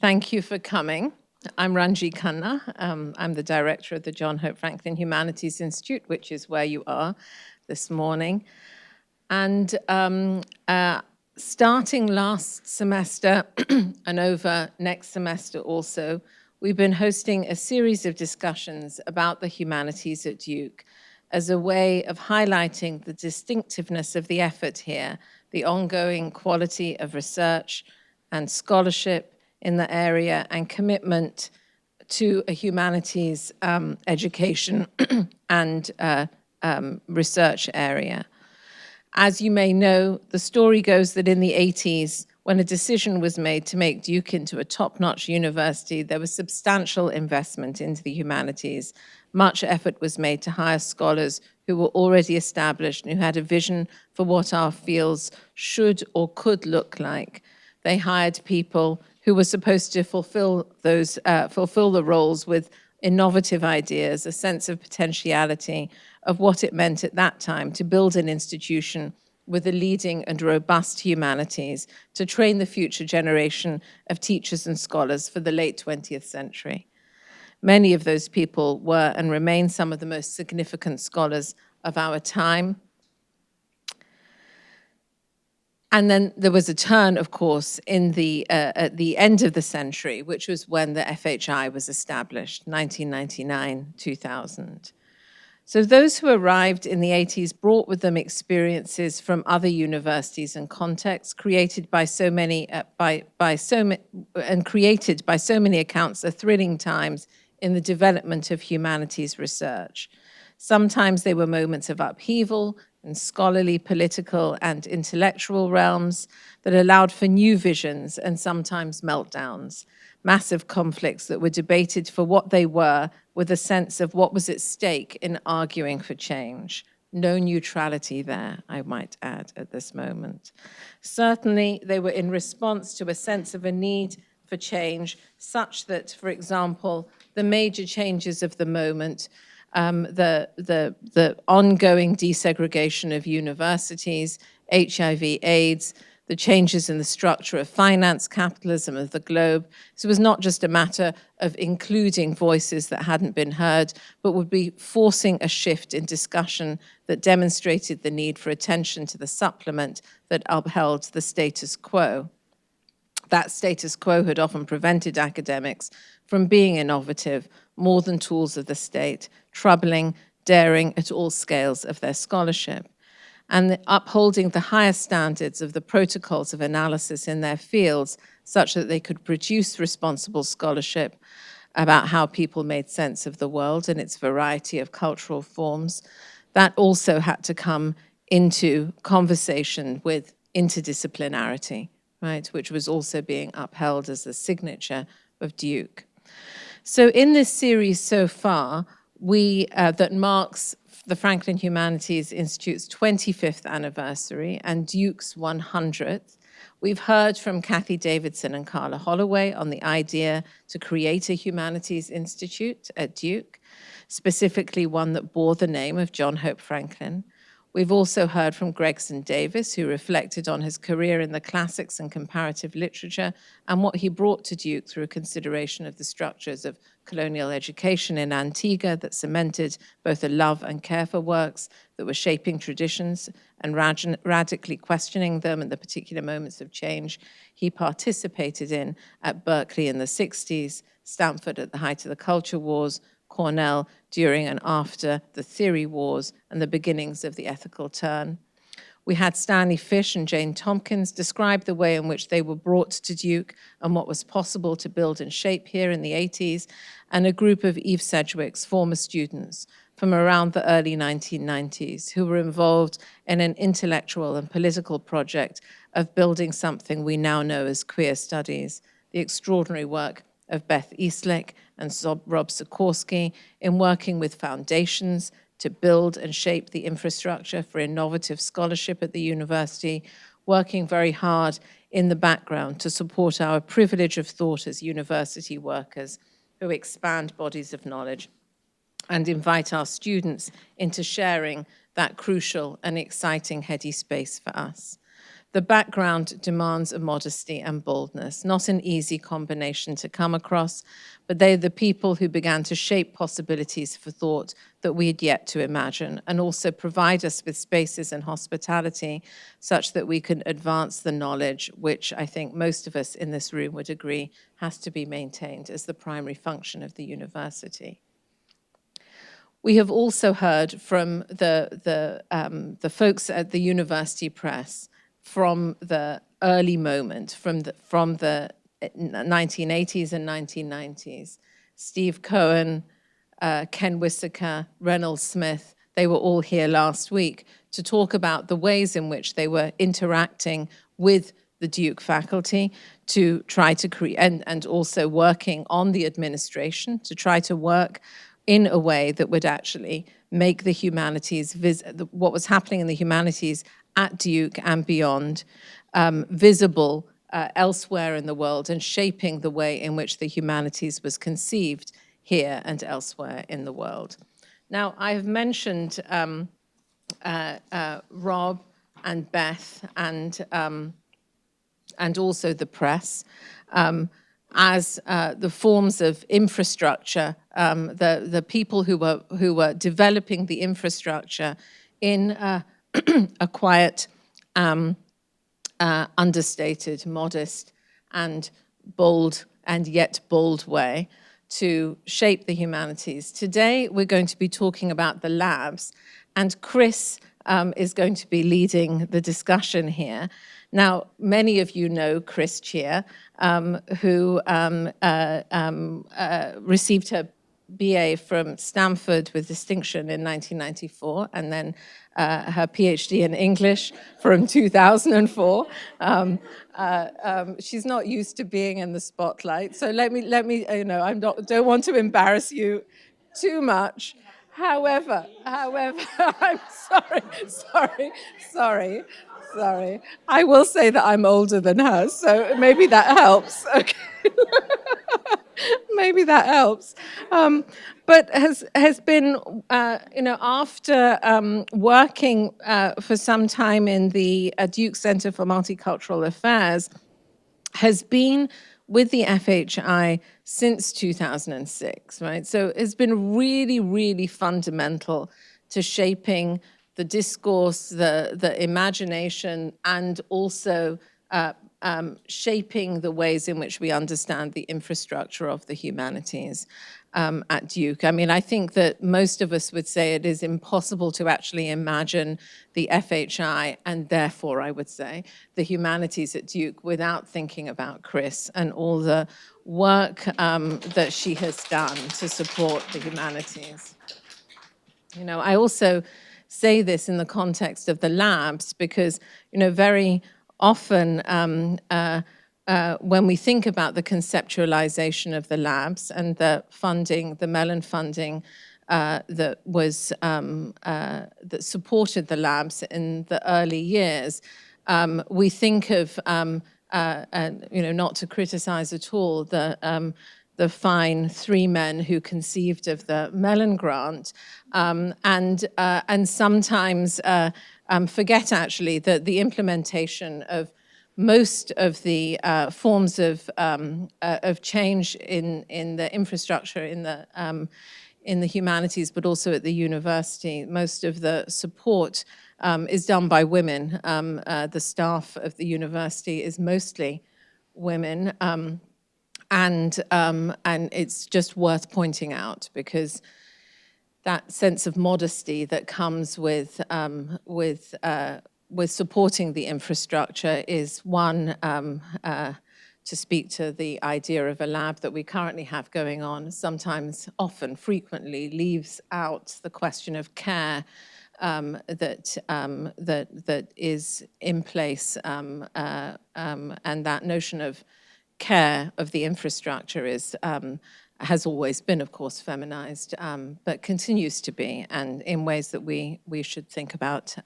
Thank you for coming. I'm Ranji Khanna. I'm the director of the John Hope Franklin Humanities Institute, which is where you are this morning. And starting last semester and over next semester also, we've been hosting a series of discussions about the humanities at Duke as a way of highlighting the distinctiveness of the effort here, the ongoing quality of research and scholarship in the area, and commitment to a humanities education and research area. As you may know, the story goes that in the 80s, when a decision was made to make Duke into a top-notch university, there was substantial investment into the humanities. Much effort was made to hire scholars who were already established and who had a vision for what our fields should or could look like. They hired people who were supposed to fulfill the roles with innovative ideas, a sense of potentiality of what it meant at that time to build an institution with a leading and robust humanities to train the future generation of teachers and scholars for the late 20th century. Many of those people were and remain some of the most significant scholars of our time. And then there was a turn, of course, in at the end of the century, which was when the FHI was established, 1999, 2000. So those who arrived in the 80s brought with them experiences from other universities and contexts created by so many, created by so many accounts of thrilling times in the development of humanities research. Sometimes they were moments of upheaval in scholarly, political, and intellectual realms that allowed for new visions and sometimes meltdowns, massive conflicts that were debated for what they were with a sense of what was at stake in arguing for change. No neutrality there, I might add, at this moment. Certainly, they were in response to a sense of a need for change, such that, for example, the major changes of the moment, the ongoing desegregation of universities, HIV/AIDS, the changes in the structure of finance capitalism of the globe. So it was not just a matter of including voices that hadn't been heard, but would be forcing a shift in discussion that demonstrated the need for attention to the supplement that upheld the status quo. That status quo had often prevented academics from being innovative, more than tools of the state, troubling, daring at all scales of their scholarship, and upholding the highest standards of the protocols of analysis in their fields such that they could produce responsible scholarship about how people made sense of the world and its variety of cultural forms. That also had to come into conversation with interdisciplinarity, right, which was also being upheld as a signature of Duke. So in this series so far, that marks the Franklin Humanities Institute's 25th anniversary and Duke's 100th, we've heard from Kathy Davidson and Carla Holloway on the idea to create a Humanities Institute at Duke, specifically one that bore the name of John Hope Franklin. We've also heard from Gregson Davis, who reflected on his career in the classics and comparative literature and what he brought to Duke through a consideration of the structures of colonial education in Antigua that cemented both a love and care for works that were shaping traditions and radically questioning them in the particular moments of change he participated in at Berkeley in the 60s, Stanford at the height of the culture wars, Cornell during and after the theory wars and the beginnings of the ethical turn. We had Stanley Fish and Jane Tompkins describe the way in which they were brought to Duke and what was possible to build and shape here in the 80s, and a group of Eve Sedgwick's former students from around the early 1990s who were involved in an intellectual and political project of building something we now know as queer studies, the extraordinary work of Beth Eastlick and Rob Sikorsky in working with foundations to build and shape the infrastructure for innovative scholarship at the university, working very hard in the background to support our privilege of thought as university workers who expand bodies of knowledge and invite our students into sharing that crucial and exciting heady space for us. The background demands a modesty and boldness, not an easy combination to come across, but they're the people who began to shape possibilities for thought that we had yet to imagine, and also provide us with spaces and hospitality such that we can advance the knowledge, which I think most of us in this room would agree has to be maintained as the primary function of the university. We have also heard from the folks at the University Press from the early moment, from the 1980s and 1990s. Steve Cohen, Ken Wissaker, Reynolds Smith, they were all here last week to talk about the ways in which they were interacting with the Duke faculty to try to create, and also working on the administration to try to work in a way that would actually make the humanities, what was happening in the humanities at Duke and beyond, visible elsewhere in the world, and shaping the way in which the humanities was conceived here and elsewhere in the world. Now, I have mentioned Rob and Beth and also the press as the forms of infrastructure, the people who were developing the infrastructure in a quiet, understated, modest, and bold, and yet bold way to shape the humanities. Today, we're going to be talking about the labs, and Chris is going to be leading the discussion here. Now, many of you know Chris Cheer, who received her BA from Stanford with distinction in 1994, and then her PhD in English from 2004. She's not used to being in the spotlight, so let me, don't want to embarrass you too much. However, I'm sorry. I will say that I'm older than her, so maybe that helps. Okay. Maybe that helps. But has been, after working for some time in the Duke Center for Multicultural Affairs, has been with the FHI since 2006, right? So it's been really, really fundamental to shaping the discourse, the imagination, and also shaping the ways in which we understand the infrastructure of the humanities at Duke. I mean, I think that most of us would say it is impossible to actually imagine the FHI, and therefore, I would say, the humanities at Duke without thinking about Chris and all the work that she has done to support the humanities. I also say this in the context of the labs because, very often when we think about the conceptualization of the labs and the funding, the Mellon funding that supported the labs in the early years, we think of, not to criticize at all the fine three men who conceived of the Mellon grant, and sometimes forget actually that the implementation of most of the forms of change in the infrastructure in the humanities, but also at the university, most of the support is done by women. The staff of the university is mostly women, and it's just worth pointing out because that sense of modesty that comes with supporting the infrastructure is one, to speak to the idea of a lab that we currently have going on, sometimes, often, frequently leaves out the question of care that is in place, and that notion of care of the infrastructure is has always been, of course, feminized, but continues to be, and in ways that we should think about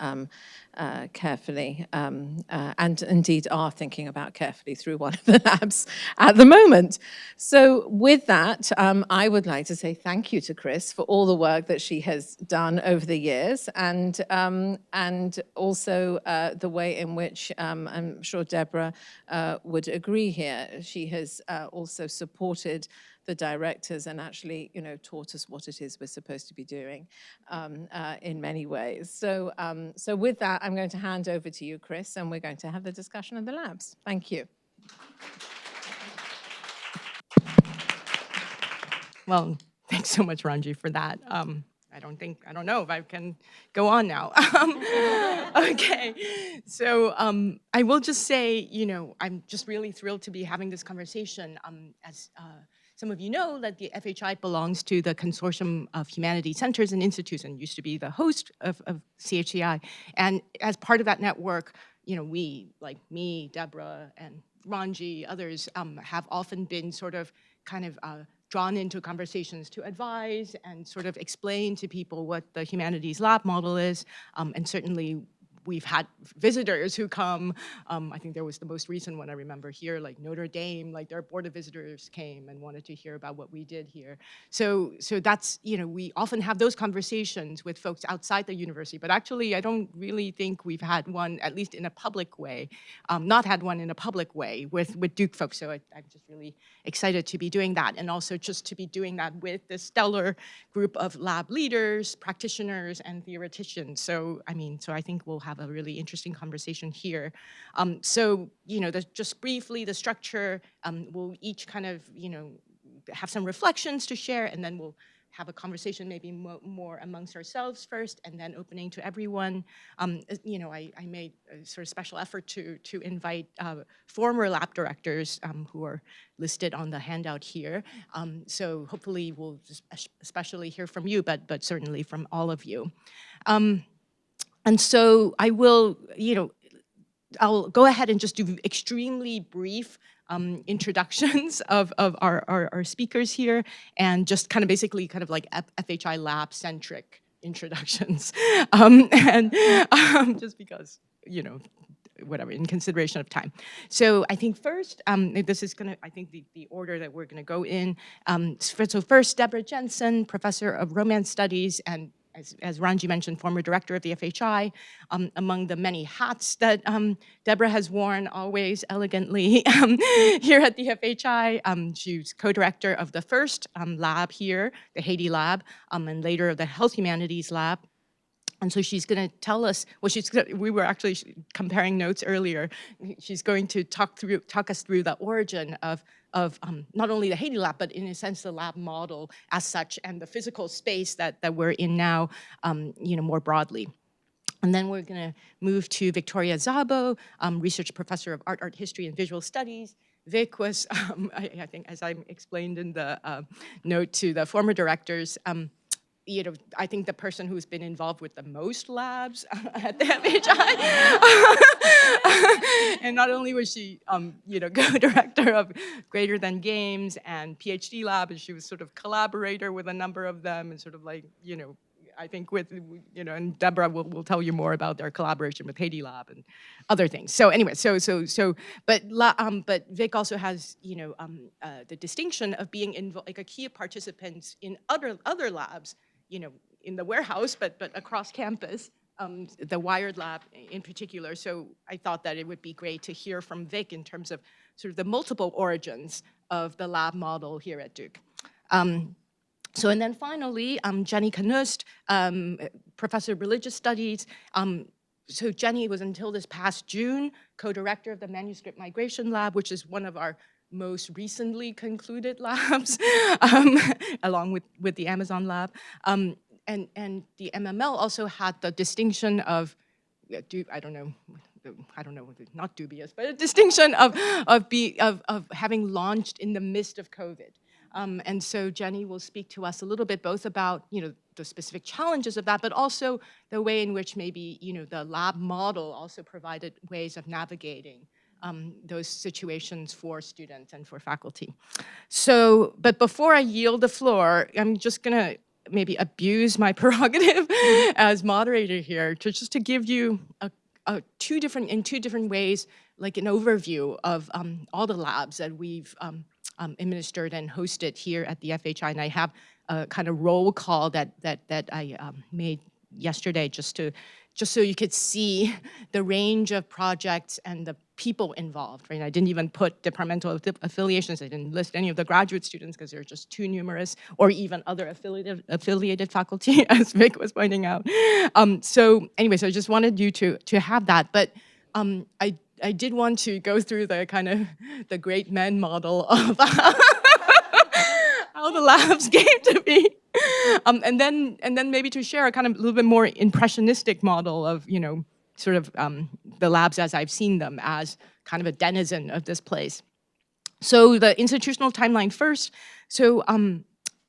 carefully, and indeed are thinking about carefully through one of the labs at the moment. So with that, I would like to say thank you to Chris for all the work that she has done over the years, and also the way in which I'm sure Deborah would agree here. She has also supported the directors and actually, taught us what it is we're supposed to be doing in many ways. So, so with that, I'm going to hand over to you, Chris, and we're going to have the discussion of the labs. Thank you. Well, thanks so much, Ranji, for that. I don't know if I can go on now. Okay, so I will just say, I'm just really thrilled to be having this conversation. As some of you know, that the FHI belongs to the Consortium of Humanities Centers and Institutes and used to be the host of CHCI. And as part of that network, we, like me, Deborah, and Ranji, others, have often been sort of kind of drawn into conversations to advise and sort of explain to people what the humanities lab model is. And certainly we've had visitors who come. I think there was the most recent one I remember here, like Notre Dame, like their board of visitors came and wanted to hear about what we did here. So that's, we often have those conversations with folks outside the university, but actually I don't really think we've had one, at least in a public way, not had one in a public way with Duke folks. So I'm just really excited to be doing that, and also just to be doing that with this stellar group of lab leaders, practitioners, and theoreticians. So I think we'll have a really interesting conversation here. So just briefly, the structure, we'll each kind of have some reflections to share, and then we'll have a conversation maybe more amongst ourselves first, and then opening to everyone. I made a sort of special effort to invite former lab directors who are listed on the handout here. So hopefully we'll especially hear from you, but certainly from all of you. And so I will, I'll go ahead and just do extremely brief introductions of our speakers here, and just kind of basically kind of like FHI lab-centric introductions. Just because, whatever, in consideration of time. So I think first, this is gonna, I think the order that we're gonna go in. So first, Deborah Jensen, Professor of Romance Studies and, as Ranji mentioned, former director of the FHI. Among the many hats that Deborah has worn always elegantly here at the FHI, she's co-director of the first lab here, the Haiti lab, and later of the Health Humanities lab. And so she's going to tell us, well, we were actually comparing notes earlier. She's going to talk us through the origin of not only the Haiti lab, but in a sense the lab model as such, and the physical space that we're in now, more broadly. And then we're going to move to Victoria Szabo, research professor of art history, and visual studies. Vic was, I think, as I explained in the note to the former directors, I think the person who's been involved with the most labs at the FHI. And not only was she, co-director of Greater Than Games and PhD lab, and she was sort of collaborator with a number of them, and sort of like, I think with, and Deborah will tell you more about their collaboration with Haiti Lab and other things. So anyway, but Vic also has, the distinction of being like a key participant in other labs, in the warehouse, but across campus, the Wired Lab in particular. So I thought that it would be great to hear from Vic in terms of sort of the multiple origins of the lab model here at Duke. And then finally, Jenny Knust, professor of religious studies. So Jenny was until this past June co-director of the Manuscript Migration Lab, which is one of our most recently concluded labs, along with the Amazon lab. And the MML also had the distinction of, I don't know, not dubious, but a distinction of having launched in the midst of COVID. And so Jenny will speak to us a little bit both about, the specific challenges of that, but also the way in which maybe, the lab model also provided ways of navigating those situations for students and for faculty. So, but before I yield the floor, I'm just gonna maybe abuse my prerogative as moderator here to give you two different ways, like an overview of all the labs that we've administered and hosted here at the FHI, and I have a kind of roll call that I made yesterday just so you could see the range of projects and the people involved, right? I didn't even put departmental affiliations. I didn't list any of the graduate students because they're just too numerous, or even other affiliated faculty, as Vic was pointing out. So anyway, so I just wanted you to have that, but I did want to go through the kind of the great men model of how the labs came to be. And then maybe to share a kind of a little bit more impressionistic model of, sort of the labs as I've seen them as kind of a denizen of this place. So the institutional timeline first. So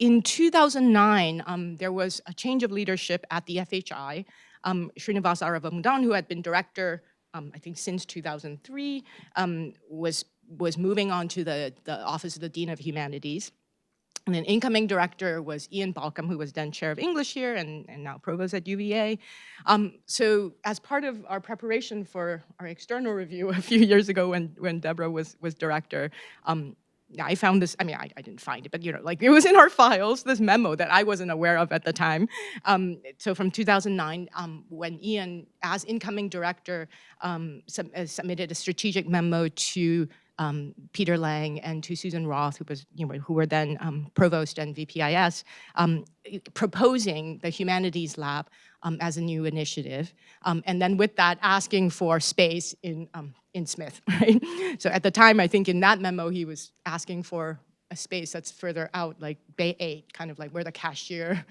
in 2009, there was a change of leadership at the FHI. Srinivas Aravamudan, who had been director, I think since 2003, was moving on to the Office of the Dean of Humanities. And then incoming director was Ian Balcom, who was then chair of English here and now provost at UVA. So as part of our preparation for our external review a few years ago when Deborah was director, I found this, I didn't find it, but like it was in our files, this memo that I wasn't aware of at the time. So from 2009, when Ian, as incoming director, submitted a strategic memo to Peter Lang and to Susan Roth, who were then provost and VPIS, proposing the humanities lab as a new initiative, and then with that asking for space in Smith, right? So at the time, I think in that memo he was asking for a space that's further out, like Bay 8, kind of like where the cashier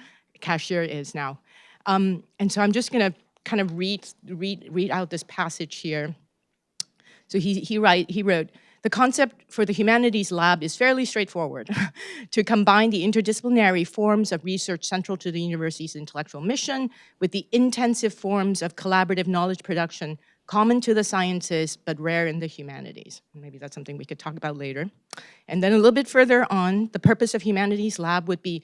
is now. And so I'm just going to kind of read out this passage here. So he wrote. The concept for the humanities lab is fairly straightforward: to combine the interdisciplinary forms of research central to the university's intellectual mission with the intensive forms of collaborative knowledge production common to the sciences but rare in the humanities. Maybe that's something we could talk about later. And then a little bit further on, the purpose of humanities lab would be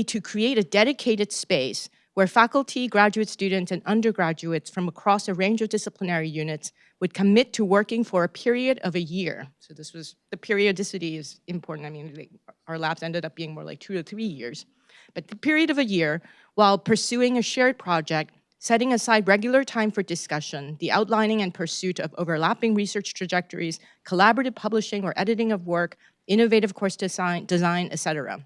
to create a dedicated space where faculty, graduate students, and undergraduates from across a range of disciplinary units would commit to working for a period of a year. So this was, the periodicity is important. I mean, our labs ended up being more like 2 to 3 years. But the period of a year, while pursuing a shared project, setting aside regular time for discussion, the outlining and pursuit of overlapping research trajectories, collaborative publishing or editing of work, innovative course design, etc.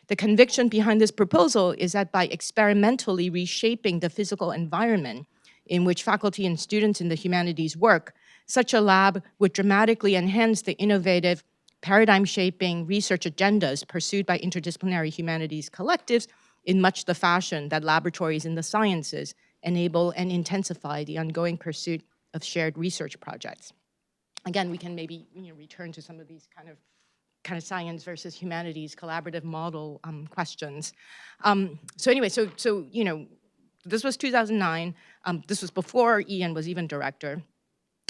The conviction behind this proposal is that by experimentally reshaping the physical environment in which faculty and students in the humanities work, such a lab would dramatically enhance the innovative, paradigm-shaping research agendas pursued by interdisciplinary humanities collectives in much the fashion that laboratories in the sciences enable and intensify the ongoing pursuit of shared research projects. Again, we can maybe return to some of these kind of science versus humanities collaborative model questions. So anyway, so this was 2009. This was before Ian was even director.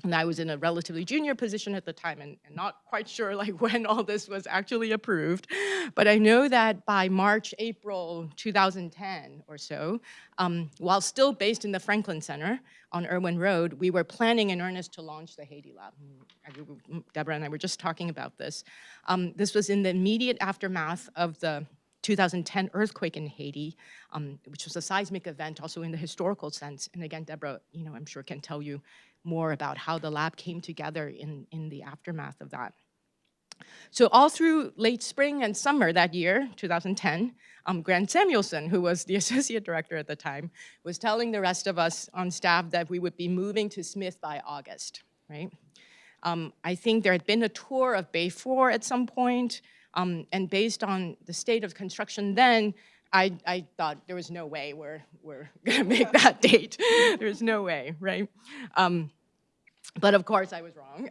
And I was in a relatively junior position at the time and not quite sure like when all this was actually approved. But I know that by March, April 2010 or so, while still based in the Franklin Center on Irwin Road, we were planning in earnest to launch the Haiti Lab. Deborah and I were just talking about this. This was in the immediate aftermath of the 2010 earthquake in Haiti, which was a seismic event also in the historical sense. And again, Deborah, I'm sure can tell you more about how the lab came together in the aftermath of that. So all through late spring and summer that year, 2010, Grant Samuelson, who was the associate director at the time, was telling the rest of us on staff that we would be moving to Smith by August, right? I think there had been a tour of Bay 4 at some point, and based on the state of construction then, I thought there was no way we're gonna make that date. There's no way, right? But of course I was wrong.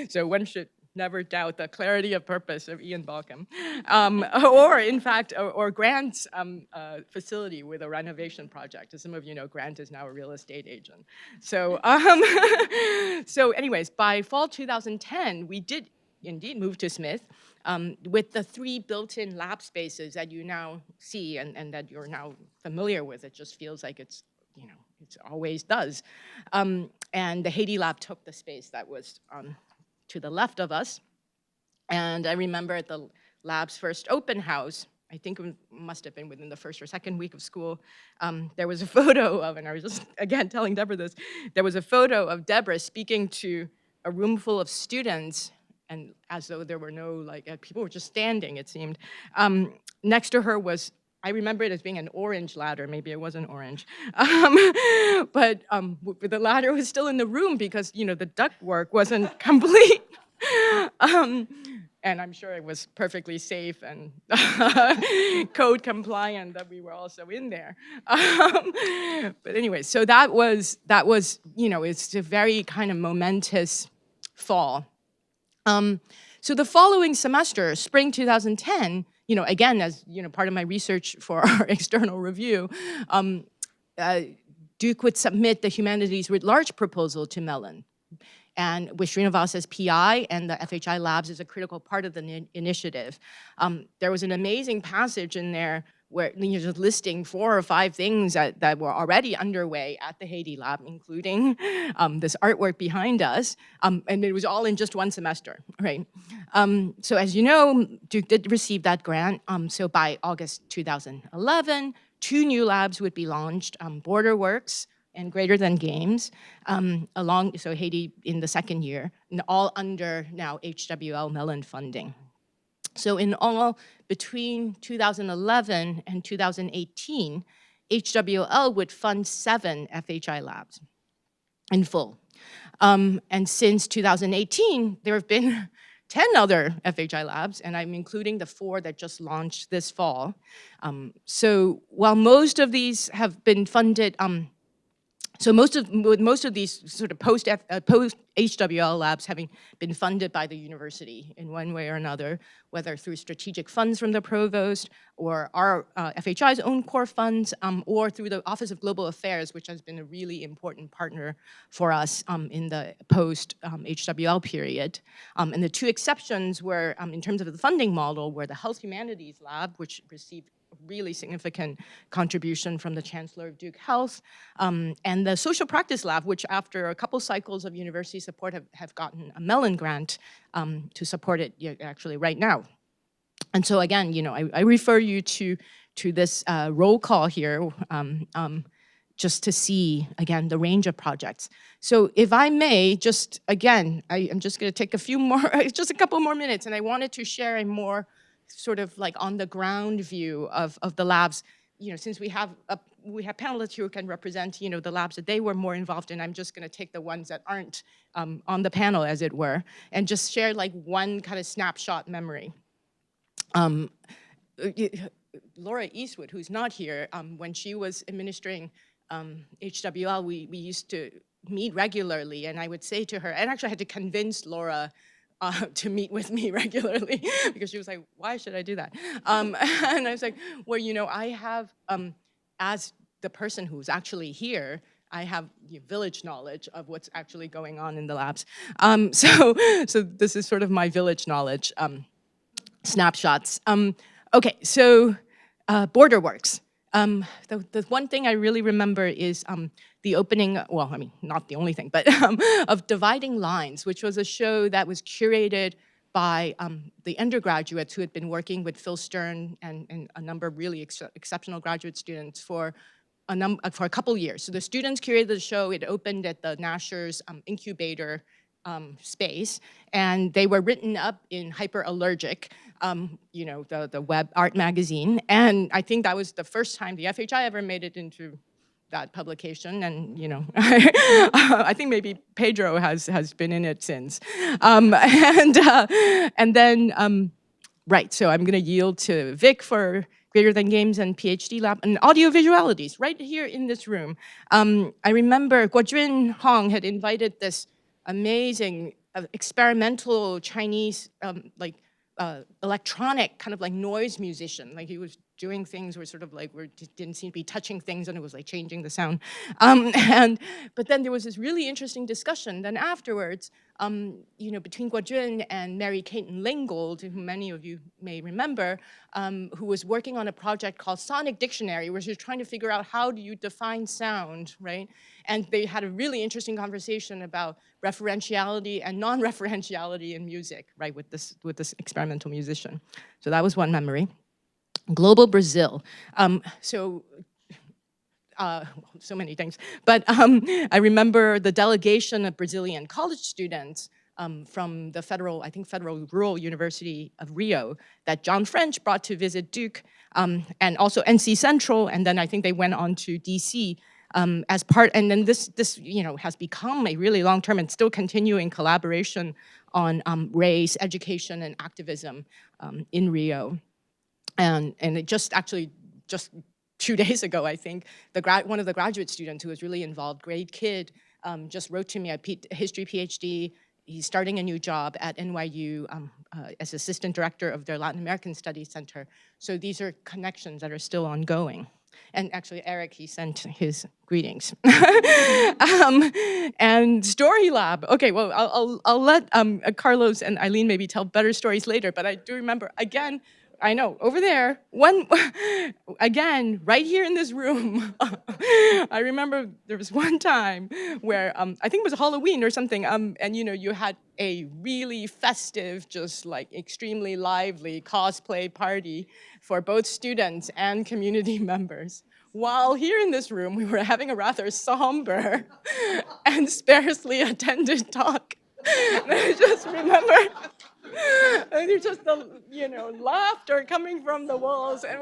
So one should never doubt the clarity of purpose of Ian Balcom. Or in fact, or Grant's facility with a renovation project. As some of you know, Grant is now a real estate agent. So, so anyways, by fall 2010, we did indeed move to Smith with the 3 built-in lab spaces that you now see and that you're now familiar with. It just feels like it's, it always does. And the Haiti lab took the space that was to the left of us. And I remember at the lab's first open house, I think it must have been within the first or second week of school, there was a photo of, and I was just, again, telling Deborah this, there was a photo of Deborah speaking to a room full of students, and as though there were no, like, people were just standing, it seemed. Next to her was, I remember it as being an orange ladder, maybe it wasn't orange, but the ladder was still in the room because, you know, the ductwork wasn't complete. And I'm sure it was perfectly safe and code compliant that we were also in there. But anyway, so that was, you know, it's a very kind of momentous fall. So the following semester, spring 2010, you know, again, as you know, part of my research for our external review, Duke would submit the humanities writ large proposal to Mellon. And with Srinivas as PI and the FHI labs is a critical part of the initiative. There was an amazing passage in there where you're just listing 4 or 5 things that were already underway at the Haiti lab, including this artwork behind us, and it was all in just 1 semester, right? So as you know, Duke did receive that grant, so by August 2011, 2 new labs would be launched, BorderWorks, and Greater Than Games, so Haiti in the 2nd year, and all under now HWL Mellon funding. So in all, between 2011 and 2018, HWL would fund 7 FHI labs in full. And since 2018, there have been 10 other FHI labs, and I'm including the 4 that just launched this fall. So while most of these have been funded, so most of these sort of post HWL labs having been funded by the university in one way or another, whether through strategic funds from the provost or our FHI's own core funds, or through the Office of Global Affairs, which has been a really important partner for us in the post HWL period. And the 2 exceptions were, in terms of the funding model, were the Health Humanities Lab, which received really significant contribution from the Chancellor of Duke Health, and the Social Practice Lab, which after a couple cycles of university support have gotten a Mellon grant to support it actually right now. And so again, you know, I refer you to this roll call here just to see, again, the range of projects. So if I may, just again, I'm just gonna take a few more, just a couple more minutes, and I wanted to share a more sort of like on the ground view of the labs, you know, since we have panelists who can represent, you know, the labs that they were more involved in. I'm just going to take the ones that aren't on the panel, as it were, and just share like one kind of snapshot memory. Laura Eastwood, who's not here, when she was administering HWL, we used to meet regularly, and I would say to her, and actually I had to convince Laura to meet with me regularly because she was like, why should I do that? And I was like, well, you know, I have, as the person who's actually here, I have village knowledge of what's actually going on in the labs. So this is sort of my village knowledge snapshots. Okay, so BorderWorks. The one thing I really remember is the opening, well, I mean, not the only thing, but of Dividing Lines, which was a show that was curated by the undergraduates who had been working with Phil Stern and a number of really exceptional graduate students for a couple years. So the students curated the show. It opened at the Nasher's incubator space, and they were written up in Hyperallergic, you know, the web art magazine. And I think that was the first time the FHI ever made it into that publication. And, you know, I think maybe Pedro has been in it since. And then, right, so I'm gonna yield to Vic for Greater Than Games and PhD lab and audiovisualities right here in this room. I remember Guojun Hong had invited this amazing experimental Chinese electronic kind of like noise musician. Like he was doing things were sort of like, didn't seem to be touching things, and it was like changing the sound. But then there was this really interesting discussion then afterwards, you know, between Guojun and Mary Kate Lingold, who many of you may remember, who was working on a project called Sonic Dictionary, where she was trying to figure out how do you define sound, right? And they had a really interesting conversation about referentiality and non-referentiality in music, right, with this experimental musician. So that was one memory. Global Brazil. So many things. But I remember the delegation of Brazilian college students from the Federal Rural University of Rio that John French brought to visit Duke, and also NC Central, and then I think they went on to DC as part, and then this you know, has become a really long-term and still continuing collaboration on race, education, and activism in Rio. And it just 2 days ago, I think, one of the graduate students who was really involved, great kid, just wrote to me, a history PhD. He's starting a new job at NYU as assistant director of their Latin American Studies Center. So these are connections that are still ongoing. And actually, Eric, he sent his greetings. And Story Lab. Okay, well, I'll let Carlos and Eileen maybe tell better stories later, but I do remember, again, I know, over there, again, right here in this room, I remember there was one time where, I think it was Halloween or something, and you know, you had a really festive, just like extremely lively cosplay party for both students and community members. While here in this room, we were having a rather somber and sparsely attended talk. And I just remember, and there's just the, you know, laughter coming from the walls, and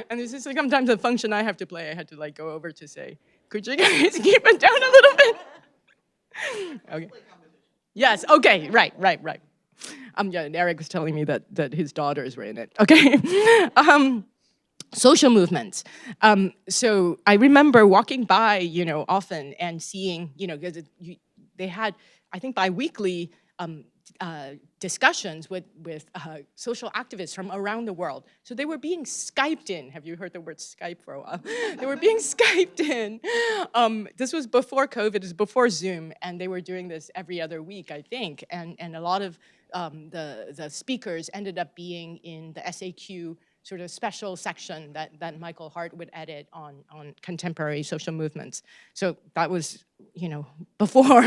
and this is like sometimes a function I have to play. I had to like go over to say, could you guys keep it down a little bit? Okay. Yes. Okay. Right. Yeah. And Eric was telling me that his daughters were in it. Okay. Social movements. So I remember walking by, you know, often and seeing, you know, because they had, I think, bi-weekly discussions with social activists from around the world. So they were being Skyped in. Have you heard the word Skype for a while? They were being Skyped in. This was before COVID, it was before Zoom, and they were doing this every other week, I think. And a lot of the speakers ended up being in the SAQ sort of special section that Michael Hart would edit on contemporary social movements. So that was, you know, before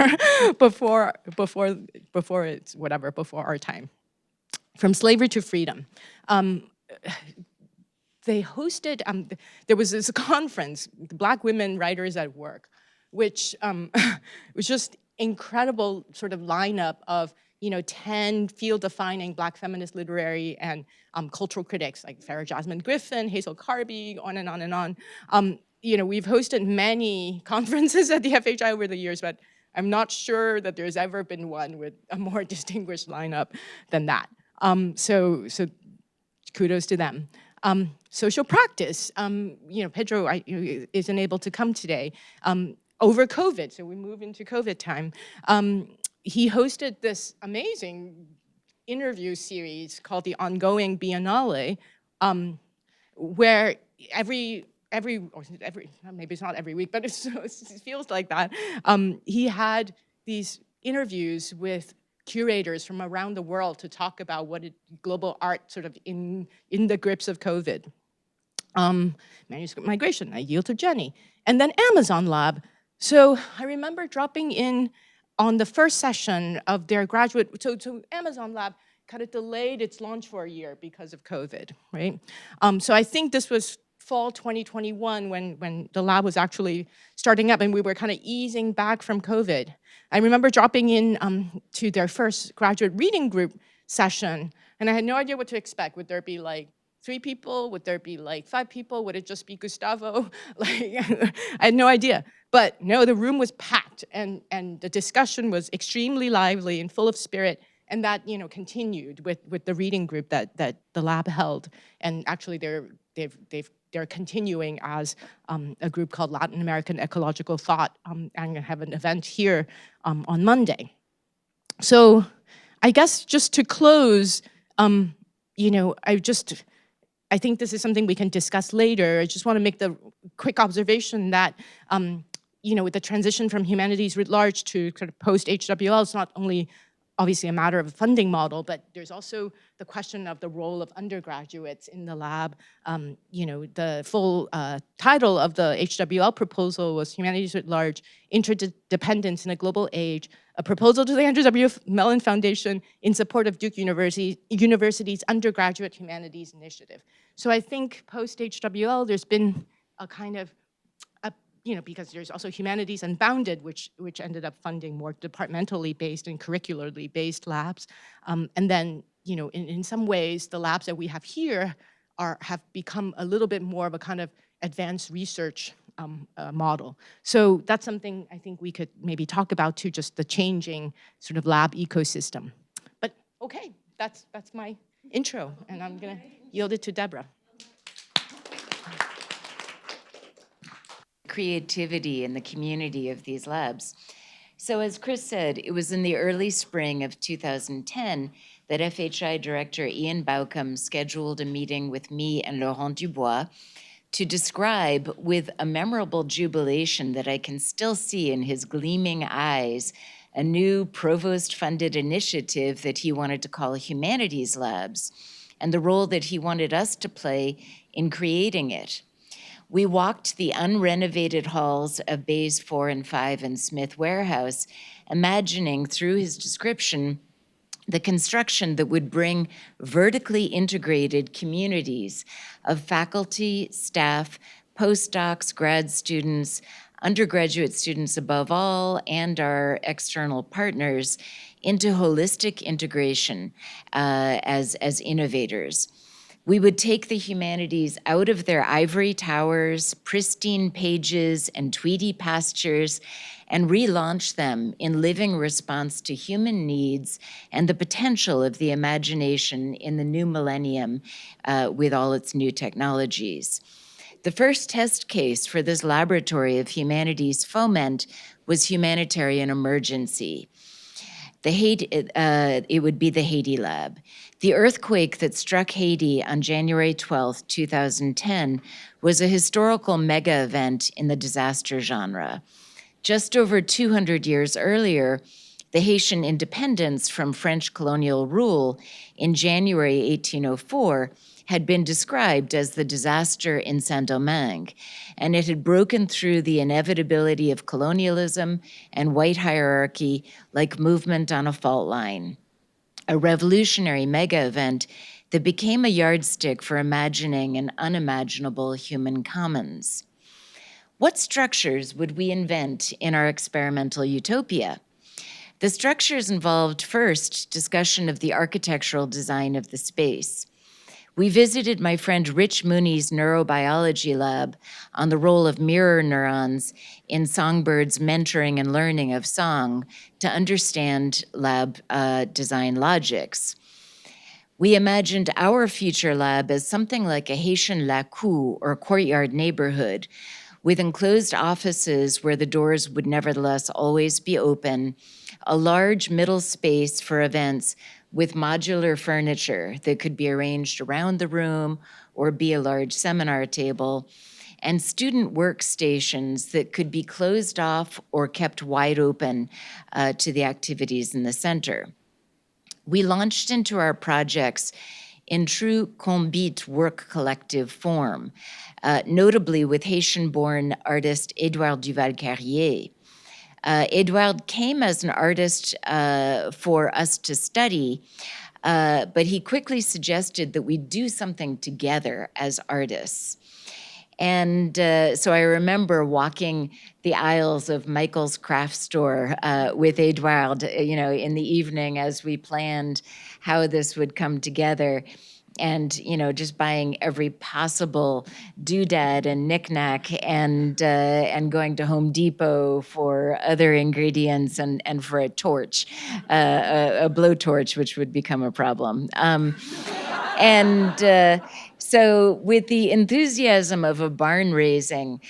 it's whatever, before our time. From Slavery to Freedom. They hosted, there was this conference, Black Women Writers at Work, which was just incredible sort of lineup of, you know, 10 field-defining Black feminist literary and cultural critics like Farah Jasmine Griffin, Hazel Carby, on and on and on. You know, we've hosted many conferences at the FHI over the years, but I'm not sure that there's ever been one with a more distinguished lineup than that. So kudos to them. Social practice, you know, Pedro isn't able to come today. Over COVID, so we move into COVID time. He hosted this amazing interview series called the Ongoing Biennale, where every, maybe it's not every week, but it feels like that. He had these interviews with curators from around the world to talk about global art sort of in the grips of COVID. Manuscript migration, I yield to Jenny. And then Amazon Lab. So I remember dropping in on the first session of their graduate, so Amazon Lab kind of delayed its launch for a year because of COVID, right? So I think this was fall 2021 when the lab was actually starting up and we were kind of easing back from COVID. I remember dropping in to their first graduate reading group session, and I had no idea what to expect. Would there be like 3 people? Would there be like 5 people? Would it just be Gustavo? Like, I had no idea. But no, the room was packed, and the discussion was extremely lively and full of spirit, and that, you know, continued with the reading group that the lab held. And actually, they're continuing as a group called Latin American Ecological Thought, and have an event here on Monday. So I guess just to close, you know, I think this is something we can discuss later. I just want to make the quick observation that, with the transition from humanities writ large to sort of post-HWL, it's not only obviously a matter of a funding model, but there's also the question of the role of undergraduates in the lab. The full title of the HWL proposal was Humanities writ large, Interdependence in a Global Age, a proposal to the Andrew W. Mellon Foundation in support of Duke University's Undergraduate Humanities Initiative. So I think post-HWL, there's been a kind of, because there's also Humanities Unbounded, which ended up funding more departmentally based and curricularly based labs. And then, in some ways, the labs that we have here have become a little bit more of a kind of advanced research model. So that's something I think we could maybe talk about too, just the changing sort of lab ecosystem. But okay, that's my intro, and I'm gonna yield it to Deborah. Creativity in the community of these labs. So as Chris said, it was in the early spring of 2010 that FHI Director Ian Baucom scheduled a meeting with me and Laurent Dubois to describe with a memorable jubilation that I can still see in his gleaming eyes a new provost-funded initiative that he wanted to call Humanities Labs and the role that he wanted us to play in creating it. We walked the unrenovated halls of Bays 4 and 5 and Smith Warehouse, imagining through his description the construction that would bring vertically integrated communities of faculty, staff, postdocs, grad students, undergraduate students above all, and our external partners into holistic integration as innovators. We would take the humanities out of their ivory towers, pristine pages, and tweedy pastures, and relaunch them in living response to human needs and the potential of the imagination in the new millennium with all its new technologies. The first test case for this laboratory of humanities foment was humanitarian emergency. It would be the Haiti Lab. The earthquake that struck Haiti on January 12, 2010 was a historical mega event in the disaster genre. Just over 200 years earlier, the Haitian independence from French colonial rule in January 1804 had been described as the disaster in Saint-Domingue, and it had broken through the inevitability of colonialism and white hierarchy like movement on a fault line, a revolutionary mega event that became a yardstick for imagining an unimaginable human commons. What structures would we invent in our experimental utopia? The structures involved, first, discussion of the architectural design of the space. We visited my friend Rich Mooney's neurobiology lab on the role of mirror neurons in songbirds' mentoring and learning of song to understand lab design logics. We imagined our future lab as something like a Haitian la cour or courtyard neighborhood with enclosed offices where the doors would nevertheless always be open, a large middle space for events with modular furniture that could be arranged around the room or be a large seminar table, and student workstations that could be closed off or kept wide open to the activities in the center. We launched into our projects in true Combite work collective form, notably with Haitian-born artist Édouard Duval-Carrier. Édouard came as an artist for us to study, but he quickly suggested that we do something together as artists. And so I remember walking the aisles of Michael's craft store with Édouard, in the evening as we planned how this would come together. And, just buying every possible doodad and knickknack and going to Home Depot for other ingredients and for a torch, a blowtorch, which would become a problem. So, with the enthusiasm of a barn raising,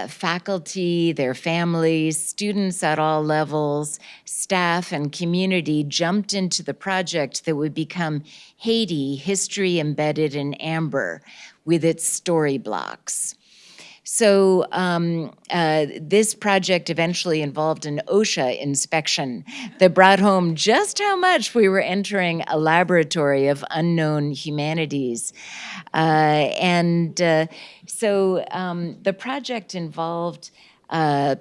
faculty, their families, students at all levels, staff, and community jumped into the project that would become Haiti, History Embedded in Amber, with its story blocks. So this project eventually involved an OSHA inspection that brought home just how much we were entering a laboratory of unknown humanities. So the project involved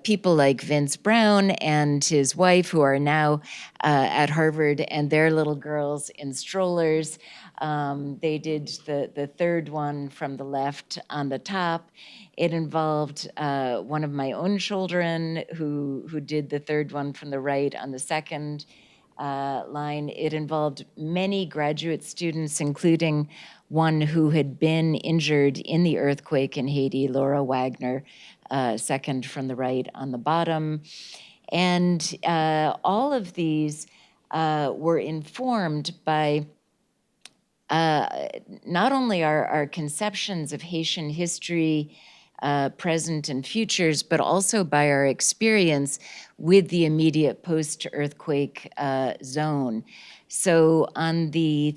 people like Vince Brown and his wife, who are now at Harvard, and their little girls in strollers. They did the third one from the left on the top. It involved one of my own children who did the third one from the right on the second line. It involved many graduate students, including one who had been injured in the earthquake in Haiti, Laura Wagner, second from the right on the bottom. And all of these were informed by not only our conceptions of Haitian history, present and futures, but also by our experience with the immediate post-earthquake zone. So on the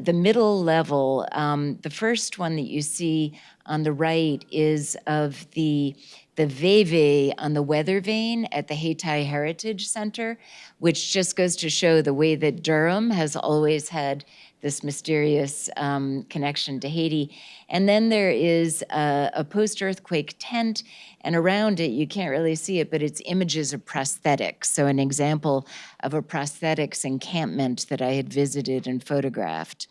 middle level, the first one that you see on the right is of the Veve on the weather vane at the Haiti Heritage Center, which just goes to show the way that Durham has always had this mysterious connection to Haiti. And then there is a post-earthquake tent, and around it, you can't really see it, but it's images of prosthetics. So an example of a prosthetics encampment that I had visited and photographed.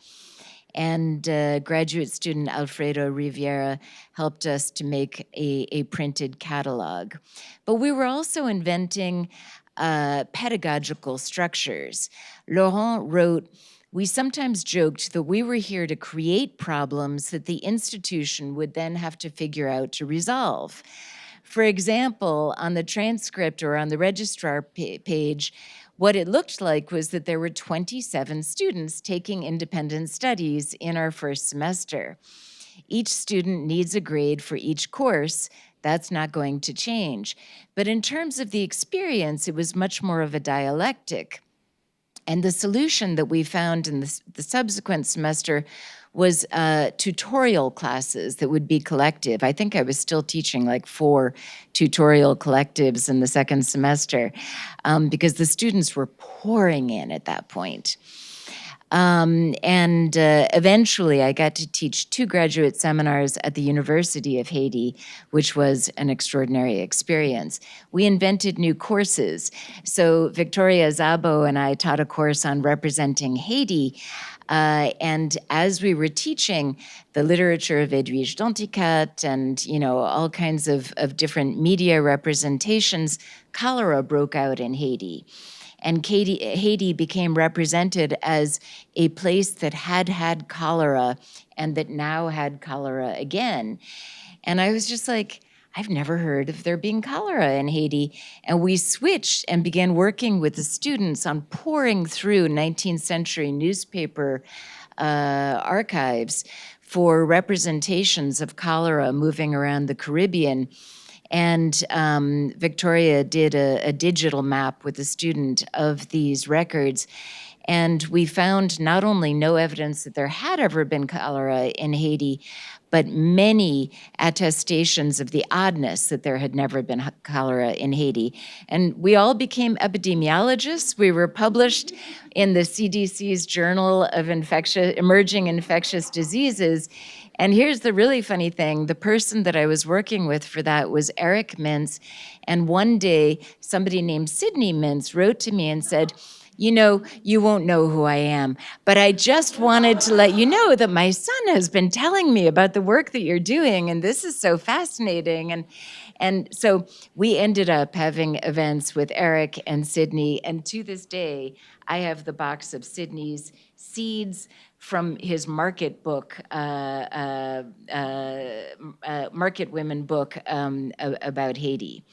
And graduate student Alfredo Riviera helped us to make a printed catalog. But we were also inventing pedagogical structures. Laurent wrote, "We sometimes joked that we were here to create problems that the institution would then have to figure out to resolve." For example, on the transcript or on the registrar page, what it looked like was that there were 27 students taking independent studies in our first semester. Each student needs a grade for each course. That's not going to change. But in terms of the experience, it was much more of a dialectic. And the solution that we found in the subsequent semester was tutorial classes that would be collective. I think I was still teaching like 4 tutorial collectives in the second semester because the students were pouring in at that point. Eventually, I got to teach 2 graduate seminars at the University of Haiti, which was an extraordinary experience. We invented new courses. So Victoria Szabo and I taught a course on representing Haiti. And as we were teaching the literature of Edwige Danticat and, all kinds of different media representations, cholera broke out in Haiti. And Haiti became represented as a place that had had cholera and that now had cholera again. And I was just like, I've never heard of there being cholera in Haiti. And we switched and began working with the students on pouring through 19th century newspaper archives for representations of cholera moving around the Caribbean. And Victoria did a digital map with a student of these records. And we found not only no evidence that there had ever been cholera in Haiti, but many attestations of the oddness that there had never been cholera in Haiti. And we all became epidemiologists. We were published in the CDC's Journal of Emerging Infectious Diseases. And here's the really funny thing. The person that I was working with for that was Eric Mintz. And one day, somebody named Sydney Mintz wrote to me and said, you won't know who I am, but I just wanted to let you know that my son has been telling me about the work that you're doing, and this is so fascinating. And so we ended up having events with Eric and Sydney, and to this day, I have the box of Sydney's seeds from his Market book, Market Women book about Haiti.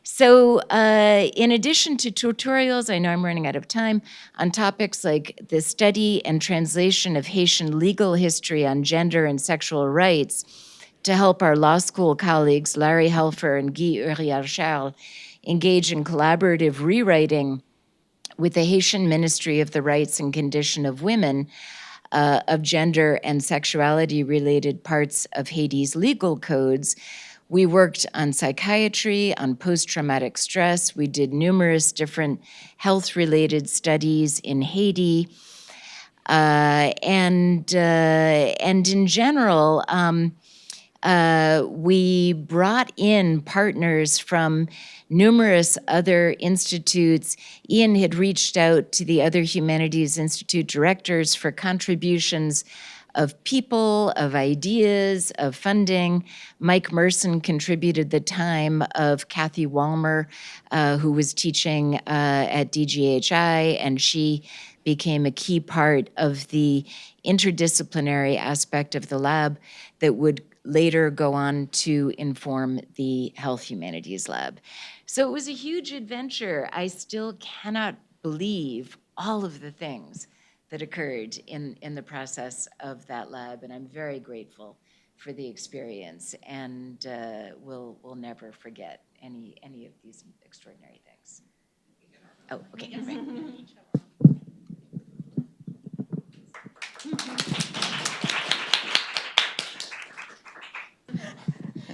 So in addition to tutorials, I know I'm running out of time, on topics like the study and translation of Haitian legal history on gender and sexual rights to help our law school colleagues, Larry Helfer and Guy Uriel-Charles, engage in collaborative rewriting with the Haitian Ministry of the Rights and Condition of Women of gender and sexuality-related parts of Haiti's legal codes. We worked on psychiatry, on post-traumatic stress. We did numerous different health-related studies in Haiti. And in general, we brought in partners from numerous other institutes. Ian had reached out to the other Humanities Institute directors for contributions of people, of ideas, of funding. Mike Merson contributed the time of Kathy Walmer, who was teaching at DGHI, and she became a key part of the interdisciplinary aspect of the lab that would later go on to inform the Health Humanities Lab. So it was a huge adventure. I still cannot believe all of the things that occurred in the process of that lab, and I'm very grateful for the experience, and we'll never forget any of these extraordinary things. Oh, okay, right.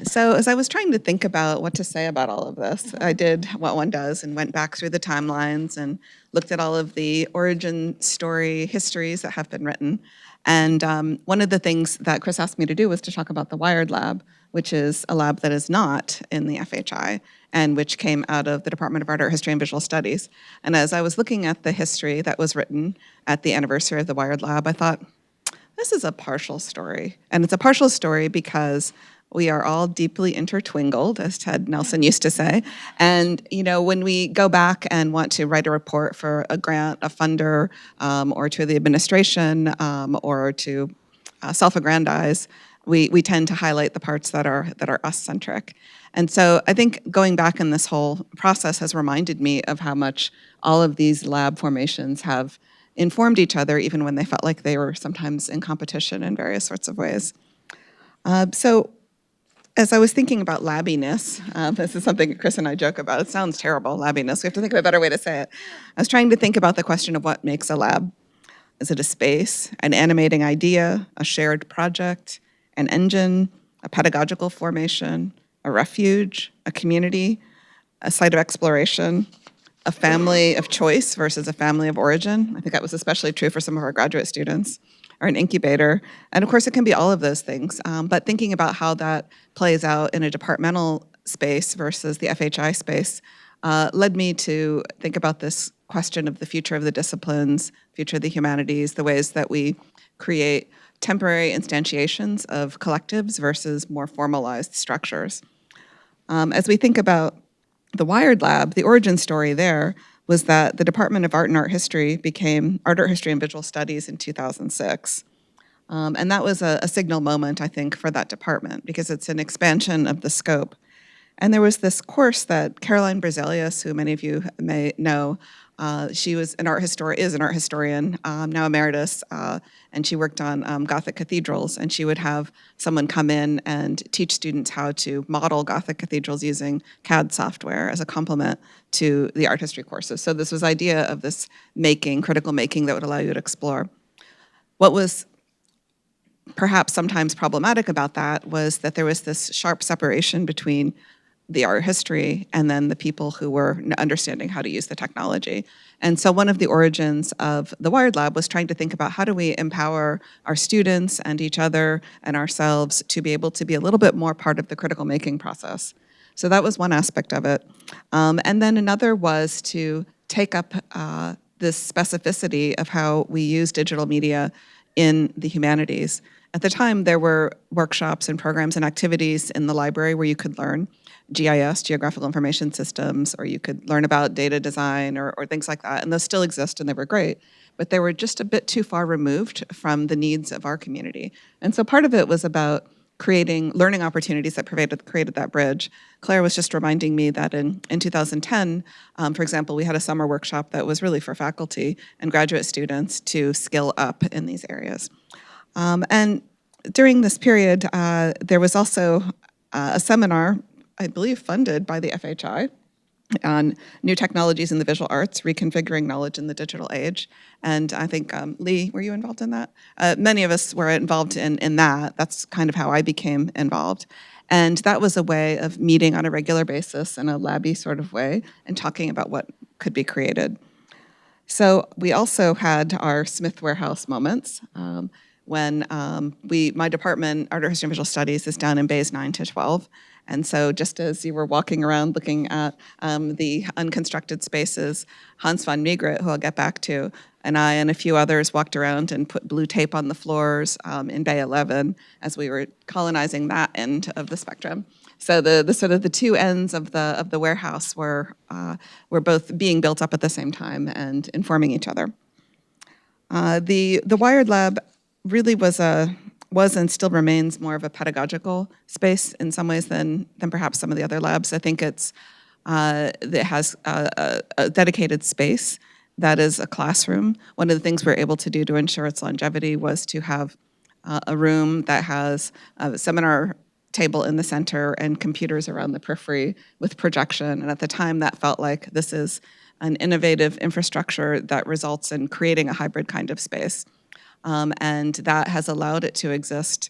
So as I was trying to think about what to say about all of this, I did what one does and went back through the timelines and looked at all of the origin story histories that have been written. And one of the things that Chris asked me to do was to talk about the Wired Lab, which is a lab that is not in the FHI and which came out of the Department of Art History and Visual Studies. And as I was looking at the history that was written at the anniversary of the Wired Lab, I thought, this is a partial story. And it's a partial story because we are all deeply intertwingled, as Ted Nelson used to say. And when we go back and want to write a report for a grant, a funder, or to the administration, or to self-aggrandize, we tend to highlight the parts that are us-centric. And so I think going back in this whole process has reminded me of how much all of these lab formations have informed each other, even when they felt like they were sometimes in competition in various sorts of ways. So as I was thinking about labbiness, this is something Chris and I joke about. It sounds terrible, labbiness. We have to think of a better way to say it. I was trying to think about the question of what makes a lab. Is it a space, an animating idea, a shared project, an engine, a pedagogical formation, a refuge, a community, a site of exploration, a family of choice versus a family of origin? I think that was especially true for some of our graduate students. Or an incubator. And of course, it can be all of those things. But thinking about how that plays out in a departmental space versus the FHI space led me to think about this question of the future of the disciplines, future of the humanities, the ways that we create temporary instantiations of collectives versus more formalized structures. As we think about the Wired Lab, the origin story there was that the Department of Art and Art History became Art History and Visual Studies in 2006. And that was a signal moment, I think, for that department because it's an expansion of the scope. And there was this course that Caroline Brazelius, who many of you may know, she was an art historian, now emeritus, and she worked on Gothic cathedrals, and she would have someone come in and teach students how to model Gothic cathedrals using CAD software as a complement to the art history courses. So this was idea of this making, critical making that would allow you to explore. What was perhaps sometimes problematic about that was that there was this sharp separation between the art history and then the people who were understanding how to use the technology. And so one of the origins of the Wired Lab was trying to think about how do we empower our students and each other and ourselves to be able to be a little bit more part of the critical making process. So that was one aspect of it. And then another was to take up this specificity of how we use digital media in the humanities. At the time, there were workshops and programs and activities in the library where you could learn GIS, Geographical Information Systems, or you could learn about data design or things like that. And those still exist and they were great, but they were just a bit too far removed from the needs of our community. And so part of it was about creating learning opportunities that created that bridge. Claire was just reminding me that in 2010, for example, we had a summer workshop that was really for faculty and graduate students to skill up in these areas. And during this period, there was also a seminar, I believe funded by the FHI, on new technologies in the visual arts, reconfiguring knowledge in the digital age. And I think, Lee, were you involved in that? Many of us were involved in that. That's kind of how I became involved. And that was a way of meeting on a regular basis in a labby sort of way and talking about what could be created. So we also had our Smith Warehouse moments when my department, Art History and Visual Studies, is down in Bays 9 to 12. And so just as you were walking around looking at the unconstructed spaces, Hans van Miegret, who I'll get back to, and I and a few others walked around and put blue tape on the floors in Bay 11 as we were colonizing that end of the spectrum. So the sort of the two ends of the warehouse were both being built up at the same time and informing each other. The Wired Lab really was and still remains more of a pedagogical space in some ways than perhaps some of the other labs. I think it has a dedicated space that is a classroom. One of the things we're able to do to ensure its longevity was to have a room that has a seminar table in the center and computers around the periphery with projection. And at the time, that felt like this is an innovative infrastructure that results in creating a hybrid kind of space. And that has allowed it to exist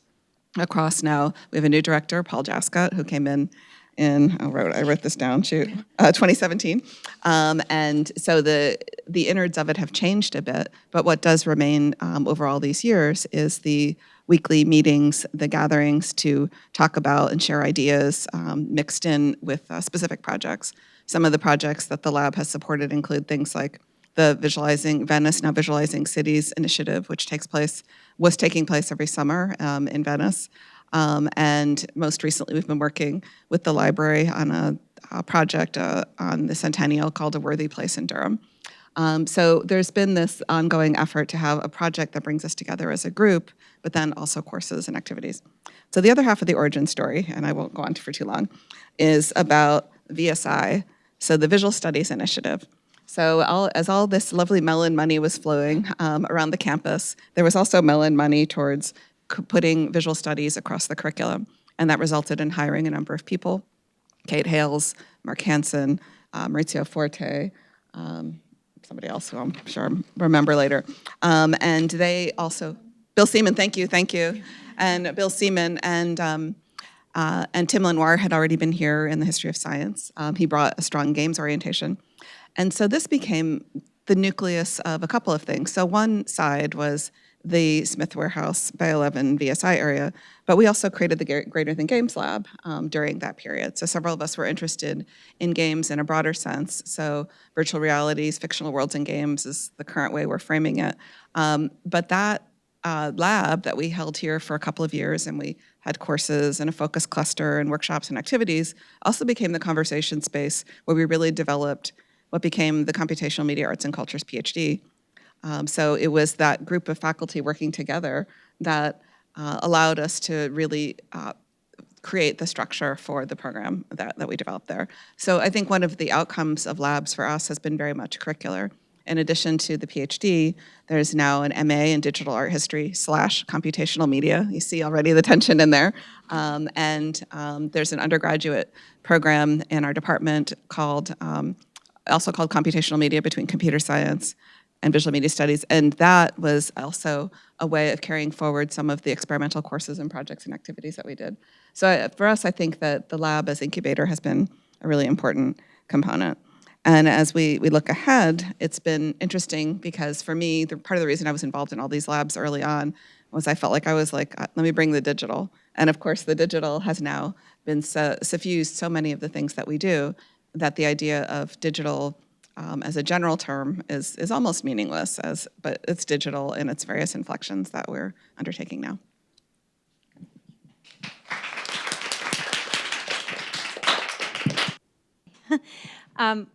across now. We have a new director, Paul Jascott, who came in I wrote this down, 2017. And so the innards of it have changed a bit, but what does remain over all these years is the weekly meetings, the gatherings to talk about and share ideas mixed in with specific projects. Some of the projects that the lab has supported include things like the Venice Now Visualizing Cities initiative, which was taking place every summer in Venice. And most recently, we've been working with the library on a project on the centennial called A Worthy Place in Durham. So there's been this ongoing effort to have a project that brings us together as a group, but then also courses and activities. So the other half of the origin story, and I won't go on for too long, is about VSI, so the Visual Studies Initiative. So as all this lovely Mellon money was flowing around the campus, there was also Mellon money towards putting visual studies across the curriculum, and that resulted in hiring a number of people: Kate Hales, Mark Hansen, Maurizio Forte, somebody else who I'm sure I'll remember later. And they also, Bill Seaman, thank you. And Bill Seaman and Tim Lenoir had already been here in the history of science. He brought a strong games orientation. And so this became the nucleus of a couple of things. So one side was the Smith Warehouse Bay 11 VSI area, but we also created the Greater Than Games Lab during that period. So several of us were interested in games in a broader sense. So virtual realities, fictional worlds and games is the current way we're framing it. But that lab that we held here for a couple of years, and we had courses and a focus cluster and workshops and activities, also became the conversation space where we really developed what became the Computational Media Arts and Cultures PhD. So it was that group of faculty working together that allowed us to really create the structure for the program that we developed there. So I think one of the outcomes of labs for us has been very much curricular. In addition to the PhD, there's now an MA in Digital Art History / Computational Media. You see already the tension in there. And there's an undergraduate program in our department also called Computational Media between Computer Science and Visual Media Studies, and that was also a way of carrying forward some of the experimental courses and projects and activities that we did. So for us, I think that the lab as incubator has been a really important component. And as we look ahead, it's been interesting because for me, part of the reason I was involved in all these labs early on was I felt like I was like, let me bring the digital. And of course, the digital has now been suffused so many of the things that we do that the idea of digital as a general term is almost meaningless, but it's digital in its various inflections that we're undertaking now.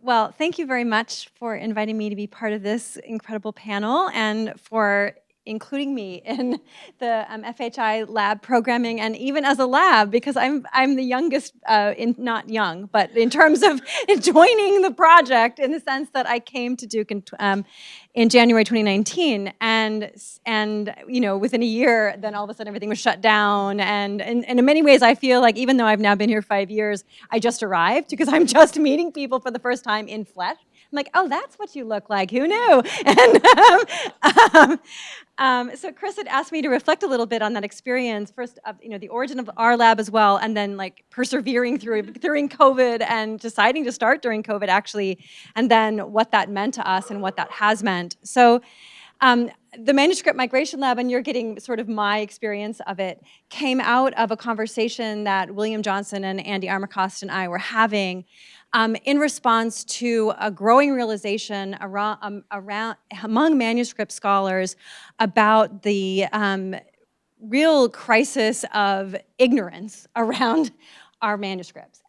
Well, thank you very much for inviting me to be part of this incredible panel and for including me in the FHI lab programming, and even as a lab, because I'm the youngest, not young, but in terms of joining the project, in the sense that I came to Duke in January 2019, and within a year, then all of a sudden everything was shut down, and in many ways I feel like, even though I've now been here 5 years, I just arrived, because I'm just meeting people for the first time in flesh. I'm like, oh, that's what you look like. Who knew? And so Chris had asked me to reflect a little bit on that experience, first of the origin of our lab as well, and then like persevering during COVID and deciding to start during COVID actually, and then what that meant to us and what that has meant. So the Manuscript Migration Lab, and you're getting sort of my experience of it, came out of a conversation that William Johnson and Andy Armacost and I were having in response to a growing realization around among manuscript scholars about the real crisis of ignorance around our manuscripts,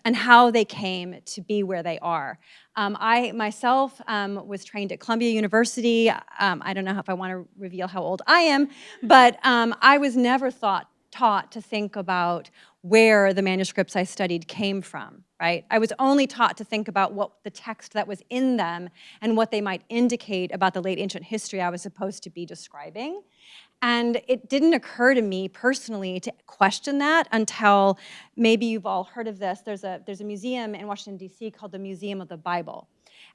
and how they came to be where they are. I myself was trained at Columbia University. I don't know if I want to reveal how old I am, but I was never taught to think about where the manuscripts I studied came from, right? I was only taught to think about what the text that was in them and what they might indicate about the late ancient history I was supposed to be describing. And it didn't occur to me personally to question that until, maybe you've all heard of this, there's a museum in Washington, D.C. called the Museum of the Bible.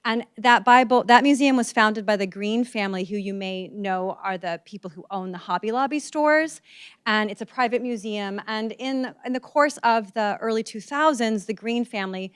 And that museum was founded by the Green family, who you may know are the people who own the Hobby Lobby stores. And it's a private museum. And in the course of the early 2000s, the Green family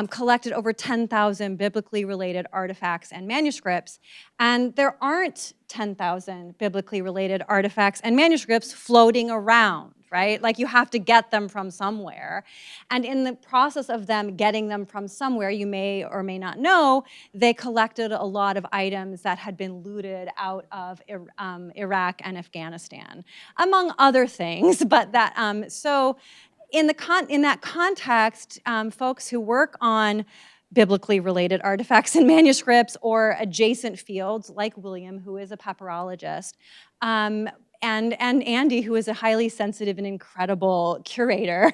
collected over 10,000 biblically related artifacts and manuscripts. And there aren't 10,000 biblically related artifacts and manuscripts floating around, right? Like, you have to get them from somewhere. And in the process of them getting them from somewhere, you may or may not know, they collected a lot of items that had been looted out of Iraq and Afghanistan, among other things. But that, so in that context, folks who work on biblically related artifacts and manuscripts or adjacent fields, like William, who is a papyrologist, and Andy, who is a highly sensitive and incredible curator,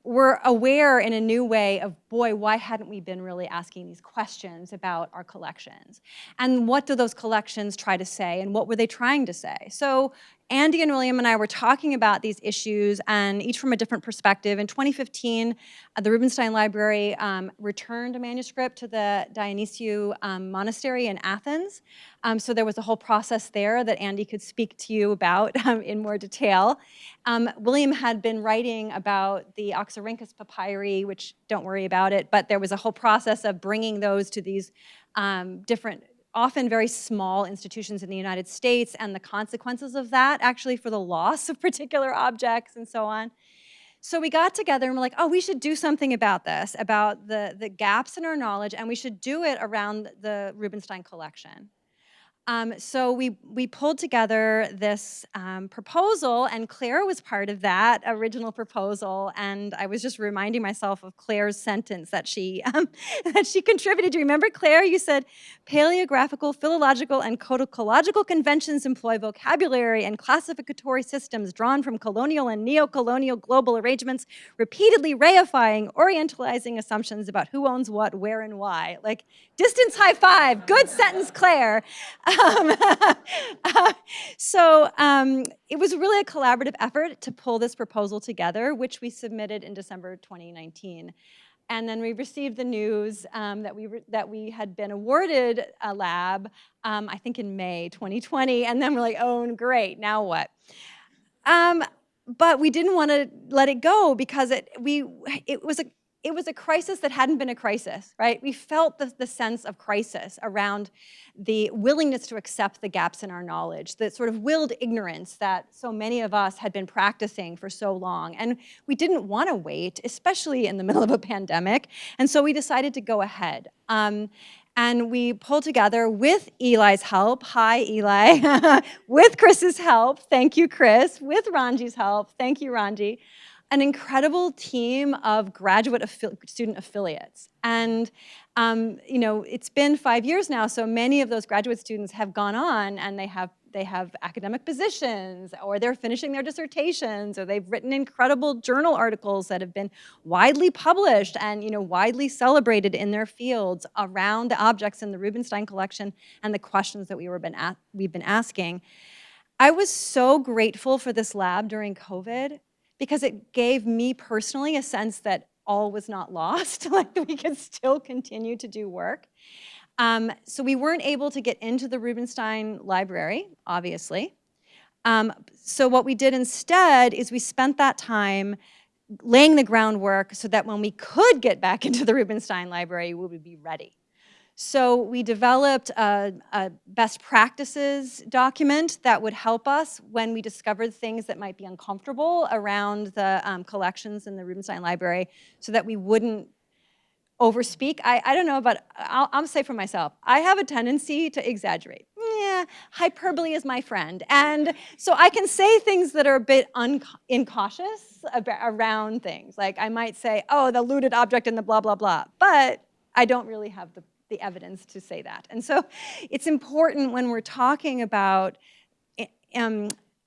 were aware in a new way of, boy, why hadn't we been really asking these questions about our collections? And what do those collections try to say, and what were they trying to say? So Andy and William and I were talking about these issues, and each from a different perspective. In 2015, the Rubenstein Library returned a manuscript to the Dionysiou Monastery in Athens. So there was a whole process there that Andy could speak to you about in more detail. William had been writing about the Oxyrhynchus papyri, which, don't worry about it, but there was a whole process of bringing those to these different, often very small institutions in the United States, and the consequences of that actually for the loss of particular objects and so on. So we got together and we're like, oh, we should do something about this, about the gaps in our knowledge, and we should do it around the Rubenstein collection. So we pulled together this proposal, and Claire was part of that original proposal. And I was just reminding myself of Claire's sentence that she contributed. Do you remember, Claire? You said, paleographical, philological, and codicological conventions employ vocabulary and classificatory systems drawn from colonial and neo-colonial global arrangements, repeatedly reifying, orientalizing assumptions about who owns what, where, and why. Like, distance high five. Good sentence, Claire. So it was really a collaborative effort to pull this proposal together, which we submitted in December 2019. And then we received the news that we had been awarded a lab, I think in May 2020, and then we're like, oh, great, now what? But we didn't want to let it go, because it was a crisis that hadn't been a crisis, right? We felt the sense of crisis around the willingness to accept the gaps in our knowledge, the sort of willed ignorance that so many of us had been practicing for so long. And we didn't want to wait, especially in the middle of a pandemic. And so we decided to go ahead. And we pulled together, with Eli's help, hi Eli, with Chris's help, thank you Chris, with Ranji's help, thank you Ranji, an incredible team of graduate student affiliates. And you know, it's been 5 years now, so many of those graduate students have gone on and they have academic positions, or they're finishing their dissertations, or they've written incredible journal articles that have been widely published and, you know, widely celebrated in their fields around the objects in the Rubenstein collection and the questions that we've been asking. I was so grateful for this lab during COVID because it gave me personally a sense that all was not lost, like we could still continue to do work. So we weren't able to get into the Rubenstein library, obviously. So what we did instead is we spent that time laying the groundwork so that when we could get back into the Rubenstein library, we would be ready. So we developed a best practices document that would help us when we discovered things that might be uncomfortable around the collections in the Rubenstein Library, so that we wouldn't overspeak. I don't know, but I'll say for myself, I have a tendency to exaggerate. Yeah, hyperbole is my friend. And so I can say things that are a bit incautious around things. Like I might say, oh, the looted object in the blah, blah, blah. But I don't really have the evidence to say that. And so it's important when we're talking about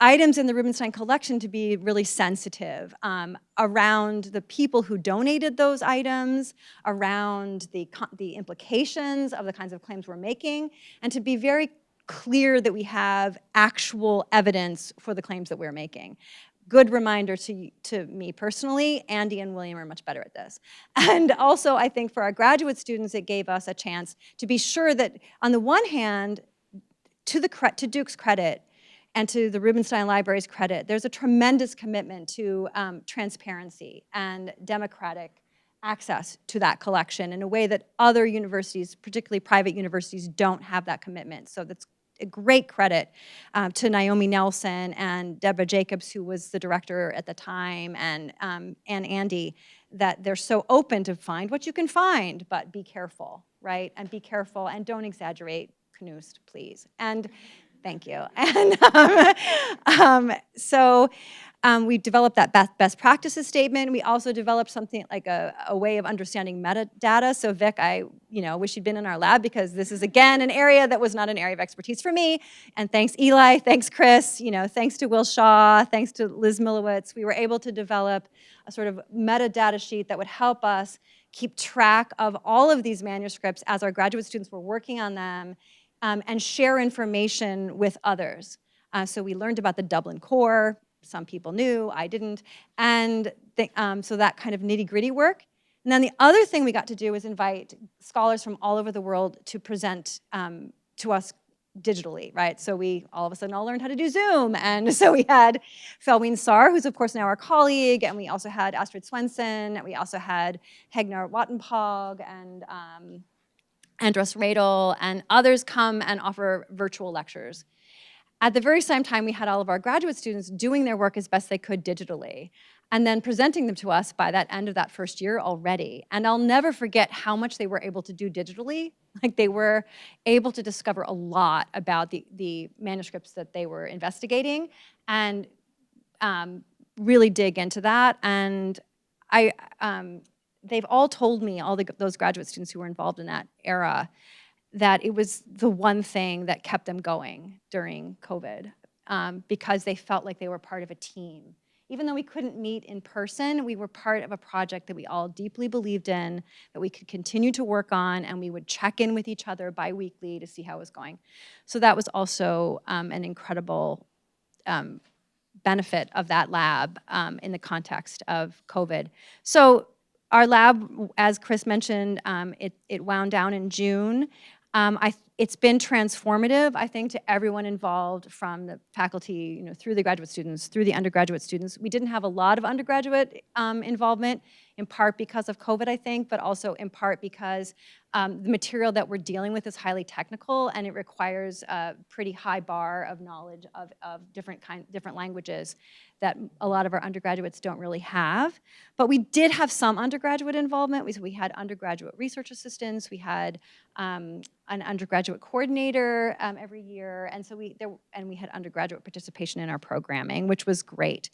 items in the Rubenstein collection to be really sensitive around the people who donated those items, around the implications of the kinds of claims we're making, and to be very clear that we have actual evidence for the claims that we're making. Good reminder to me personally. Andy and William are much better at this. And also, I think for our graduate students, it gave us a chance to be sure that, on the one hand, to Duke's credit and to the Rubenstein Library's credit, there's a tremendous commitment to transparency and democratic access to that collection in a way that other universities, particularly private universities, don't have that commitment. So that's a great credit to Naomi Nelson and Deborah Jacobs, who was the director at the time, and Andy, that they're so open to find what you can find, but be careful, right? And be careful and don't exaggerate, Knust, please. And thank you. And we developed that best practices statement. We also developed something like a way of understanding metadata. So Vic, I wish you'd been in our lab, because this is, again, an area that was not an area of expertise for me. And thanks Eli, thanks Chris, thanks to Will Shaw, thanks to Liz Milowitz, we were able to develop a sort of metadata sheet that would help us keep track of all of these manuscripts as our graduate students were working on them, and share information with others. So we learned about the Dublin Core. Some people knew, I didn't. And so that kind of nitty-gritty work. And then the other thing we got to do was invite scholars from all over the world to present to us digitally, right? So we all of a sudden all learned how to do Zoom. And so we had Felwine Sarr, who's of course now our colleague, and we also had Astrid Swenson, and we also had Hegnar Wattenpog, and Andras Radel, and others come and offer virtual lectures. At the very same time, we had all of our graduate students doing their work as best they could digitally, and then presenting them to us by that end of that first year already. And I'll never forget how much they were able to do digitally. Like, they were able to discover a lot about the manuscripts that they were investigating, and really dig into that. And they've all told me, those graduate students who were involved in that era, that it was the one thing that kept them going during COVID, because they felt like they were part of a team. Even though we couldn't meet in person, we were part of a project that we all deeply believed in, that we could continue to work on, and we would check in with each other bi-weekly to see how it was going. So that was also an incredible benefit of that lab in the context of COVID. So our lab, as Chris mentioned, it wound down in June. It's been transformative, I think, to everyone involved, from the faculty, through the graduate students, through the undergraduate students. We didn't have a lot of undergraduate involvement, in part because of COVID, I think, but also in part because the material that we're dealing with is highly technical, and it requires a pretty high bar of knowledge of different languages that a lot of our undergraduates don't really have. But we did have some undergraduate involvement. We had undergraduate research assistants. We had an undergraduate coordinator every year, and so we had undergraduate participation in our programming, which was great.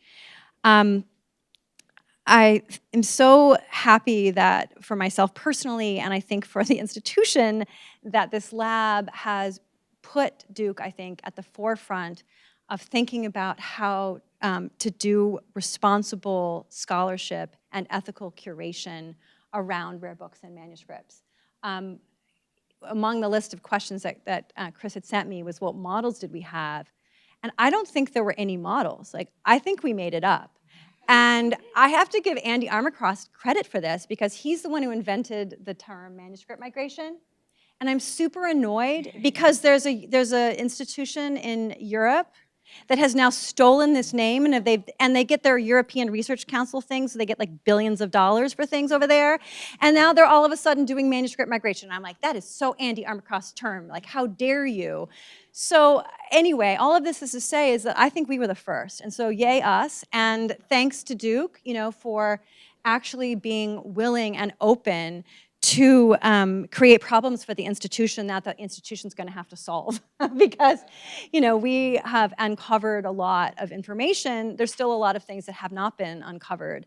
I am so happy that for myself personally, and I think for the institution, that this lab has put Duke, I think, at the forefront of thinking about how to do responsible scholarship and ethical curation around rare books and manuscripts. Among the list of questions that Chris had sent me was, what models did we have? And I don't think there were any models. Like, I think we made it up. And I have to give Andy Armacross credit for this, because he's the one who invented the term manuscript migration. And I'm super annoyed because there's a institution in Europe that has now stolen this name, and they get their European Research Council things, so they get like billions of dollars for things over there. And now they're all of a sudden doing manuscript migration. I'm like, that is so Andy Armacross term. Like, how dare you? So anyway, all of this is to say is that I think we were the first. And so yay us, and thanks to Duke, for actually being willing and open to create problems for the institution that the institution's going to have to solve. Because, we have uncovered a lot of information. There's still a lot of things that have not been uncovered.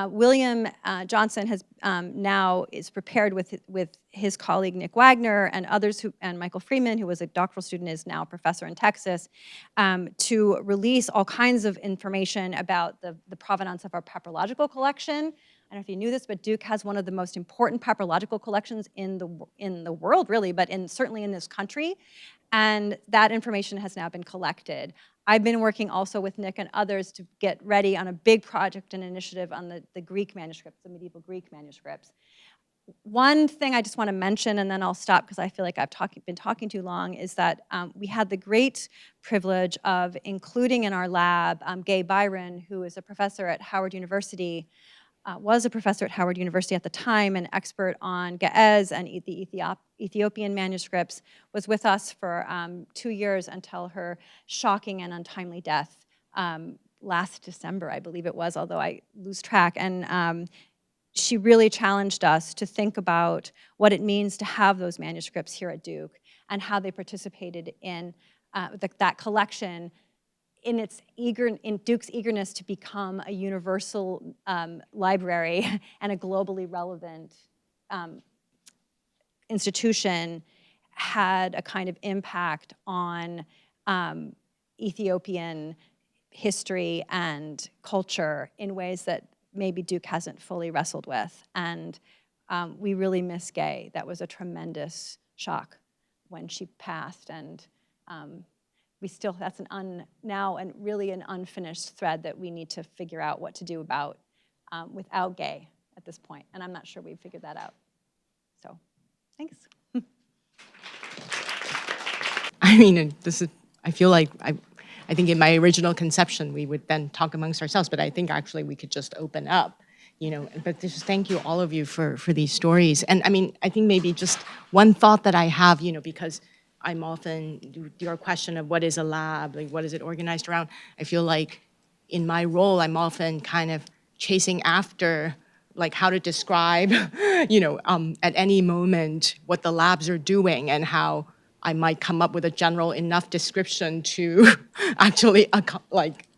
William Johnson has now is prepared with his colleague Nick Wagner and others, and Michael Freeman, who was a doctoral student, is now a professor in Texas, to release all kinds of information about the provenance of our papyrological collection. I don't know if you knew this, but Duke has one of the most important papyrological collections in the world, really, but certainly in this country. And that information has now been collected. I've been working also with Nick and others to get ready on a big project and initiative on the Greek manuscripts, the medieval Greek manuscripts. One thing I just want to mention, and then I'll stop because I feel like I've been talking too long, is that we had the great privilege of including in our lab Gay Byron, who is a professor at Howard University, was a professor at Howard University at the time, an expert on Ge'ez and the Ethiopian manuscripts, was with us for 2 years until her shocking and untimely death last December, I believe it was, although I lose track. And she really challenged us to think about what it means to have those manuscripts here at Duke and how they participated in that collection in Duke's eagerness to become a universal library and a globally relevant institution, had a kind of impact on Ethiopian history and culture in ways that maybe Duke hasn't fully wrestled with. And we really miss Gay. That was a tremendous shock when she passed, and that's now really an unfinished thread that we need to figure out what to do about without Gay at this point. And I'm not sure we've figured that out. So, thanks. I mean, I feel like, I think in my original conception, we would then talk amongst ourselves, but I think actually we could just open up, but just thank you, all of you, for these stories. And I mean, I think maybe just one thought that I have, because I'm often, your question of what is a lab, like what is it organized around? I feel like in my role, I'm often kind of chasing after like how to describe, at any moment what the labs are doing and how I might come up with a general enough description to actually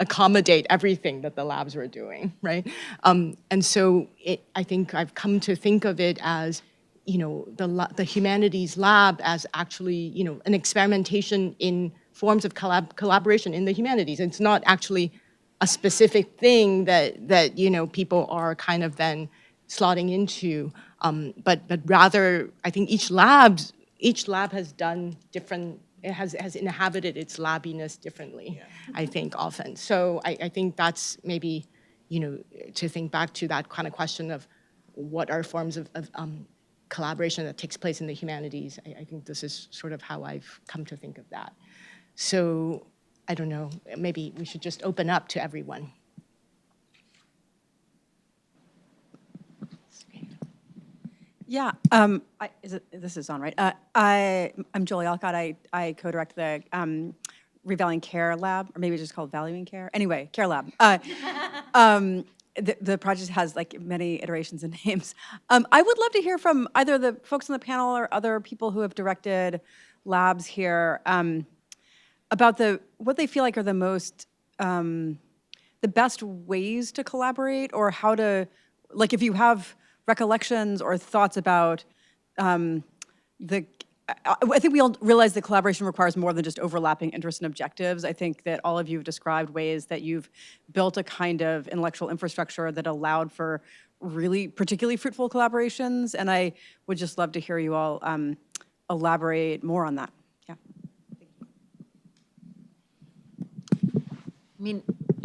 accommodate everything that the labs were doing, right? And so I think I've come to think of it as, the humanities lab as actually, an experimentation in forms of collaboration in the humanities. It's not actually a specific thing that people are kind of then slotting into, but rather I think each lab has done different. It has inhabited its labbiness differently. Yeah. I think often. So I think that's maybe to think back to that kind of question of what are forms of collaboration that takes place in the humanities. I think this is sort of how I've come to think of that. So I don't know, maybe we should just open up to everyone. Yeah, this is on, right? I'm Julie Alcott. I co-direct the Revaluing Care Lab, or maybe just called Valuing Care. Anyway, Care Lab. The project has like many iterations and names. I would love to hear from either the folks on the panel or other people who have directed labs here about what they feel like are the the best ways to collaborate, or how to, like, if you have recollections or thoughts about I think we all realize that collaboration requires more than just overlapping interests and objectives. I think that all of you have described ways that you've built a kind of intellectual infrastructure that allowed for really particularly fruitful collaborations, and I would just love to hear you all elaborate more on that. Yeah. I mean,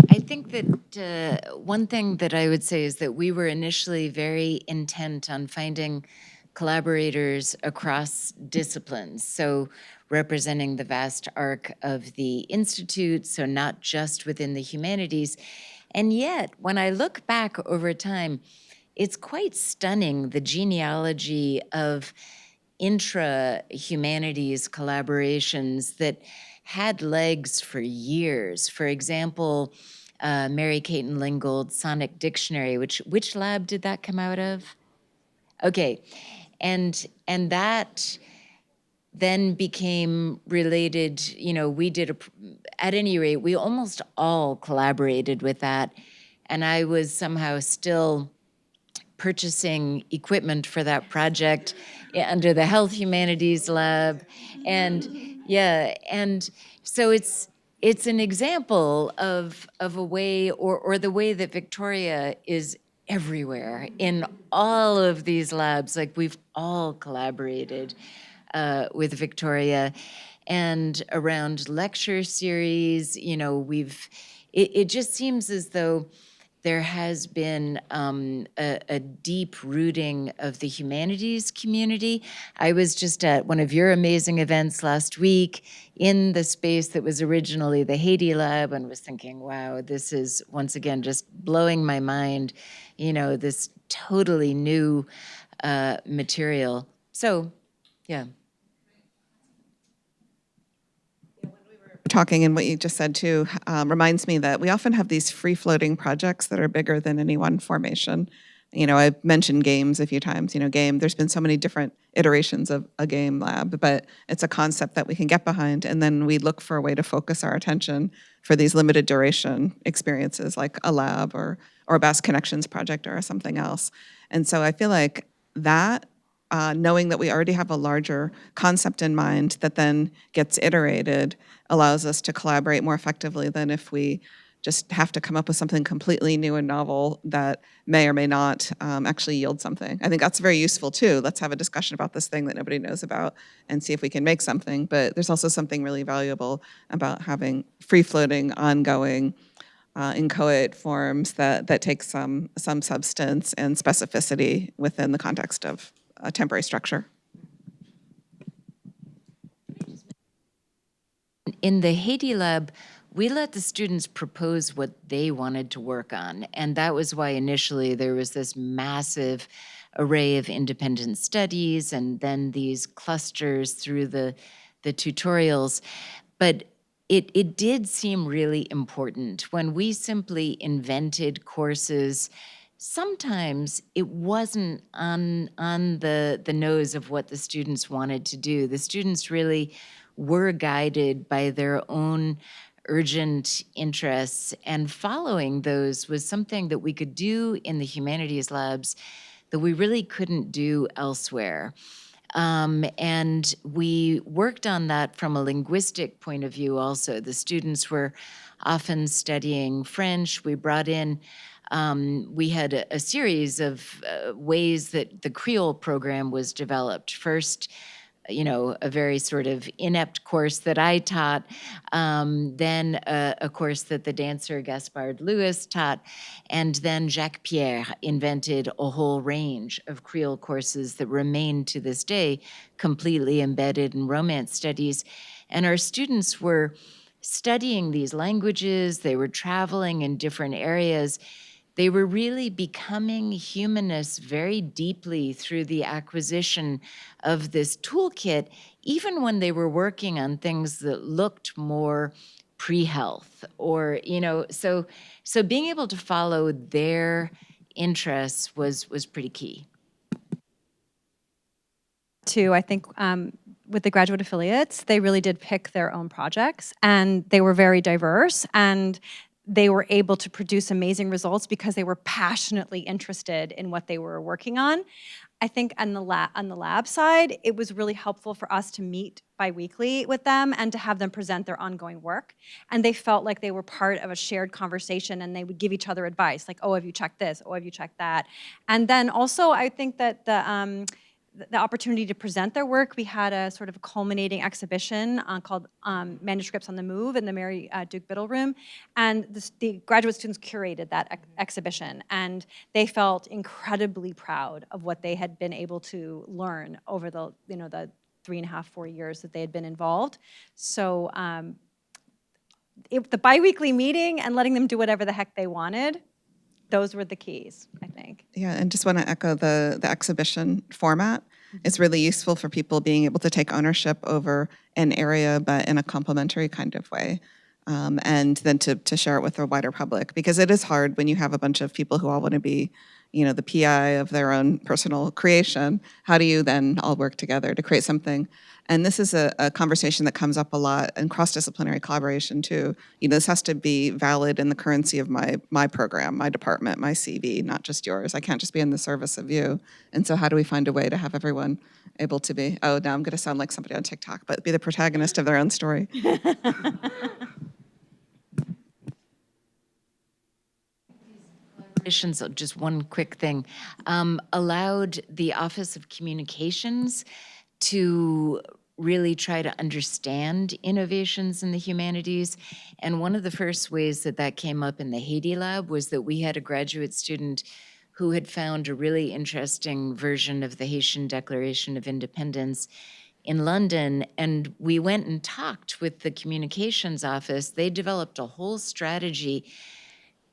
I think that one thing that I would say is that we were initially very intent on finding collaborators across disciplines, so representing the vast arc of the Institute, so not just within the humanities. And yet, when I look back over time, it's quite stunning, the genealogy of intra-humanities collaborations that had legs for years. For example, Mary Kate and Lingold's Sonic Dictionary, which lab did that come out of? Okay, and that then became related, we did, at any rate, we almost all collaborated with that. And I was somehow still purchasing equipment for that project under the Health Humanities Lab. And yeah, and so it's an example of a way, or the way that Victoria is everywhere in all of these labs. Like, we've all collaborated with Victoria, and around lecture series, it just seems as though there has been a deep rooting of the humanities community. I was just at one of your amazing events last week in the space that was originally the Haiti Lab, and was thinking, wow, this is once again just blowing my mind, this totally new material. So, yeah. Talking and what you just said too reminds me that we often have these free-floating projects that are bigger than any one formation. I've mentioned games a few times. There's been so many different iterations of a game lab, but it's a concept that we can get behind, and then we look for a way to focus our attention for these limited duration experiences like a lab or a Basque Connections project or something else. And so I feel like that, knowing that we already have a larger concept in mind that then gets iterated, allows us to collaborate more effectively than if we just have to come up with something completely new and novel that may or may not actually yield something. I think that's very useful too. Let's have a discussion about this thing that nobody knows about and see if we can make something. But there's also something really valuable about having free-floating, ongoing, inchoate forms that take some substance and specificity within the context of a temporary structure. In the Haiti Lab, we let the students propose what they wanted to work on. And that was why initially there was this massive array of independent studies, and then these clusters through the tutorials. But it did seem really important. When we simply invented courses, sometimes it wasn't on the nose of what the students wanted to do. The students really were guided by their own urgent interests, and following those was something that we could do in the humanities labs that we really couldn't do elsewhere. And we worked on that from a linguistic point of view also. The students were often studying French. We brought in, we had a series of ways that the Creole program was developed. First, a very sort of inept course that I taught, then a course that the dancer Gaspard Lewis taught, and then Jacques Pierre invented a whole range of Creole courses that remain to this day completely embedded in Romance studies. And our students were studying these languages, they were traveling in different areas. They were really becoming humanists very deeply through the acquisition of this toolkit, even when they were working on things that looked more pre-health, or, so being able to follow their interests was pretty key. Too, I think with the graduate affiliates, they really did pick their own projects, and they were very diverse, and they were able to produce amazing results because they were passionately interested in what they were working on. I think on the lab side, it was really helpful for us to meet biweekly with them and to have them present their ongoing work. And they felt like they were part of a shared conversation, and they would give each other advice, like, oh, have you checked this? Oh, have you checked that? And then also, I think that the opportunity to present their work, we had a sort of culminating exhibition called Manuscripts on the Move in the Mary Duke Biddle Room. And the graduate students curated that exhibition. And they felt incredibly proud of what they had been able to learn over the 3.5, 4 years that they had been involved. So the biweekly meeting and letting them do whatever the heck they wanted, those were the keys, I think. Yeah, and just want to echo the exhibition format. It's really useful for people being able to take ownership over an area, but in a complementary kind of way. And then to share it with the wider public, because it is hard when you have a bunch of people who all want to be, the PI of their own personal creation. How do you then all work together to create something? And this is a conversation that comes up a lot in cross-disciplinary collaboration too. This has to be valid in the currency of my program, my department, my CV, not just yours. I can't just be in the service of you. And so how do we find a way to have everyone able to be, oh, now I'm going to sound like somebody on TikTok, but be the protagonist of their own story. Just one quick thing, allowed the Office of Communications to really try to understand innovations in the humanities. And one of the first ways that came up in the Haiti lab was that we had a graduate student who had found a really interesting version of the Haitian Declaration of Independence in London, and we went and talked with the communications office. They developed a whole strategy.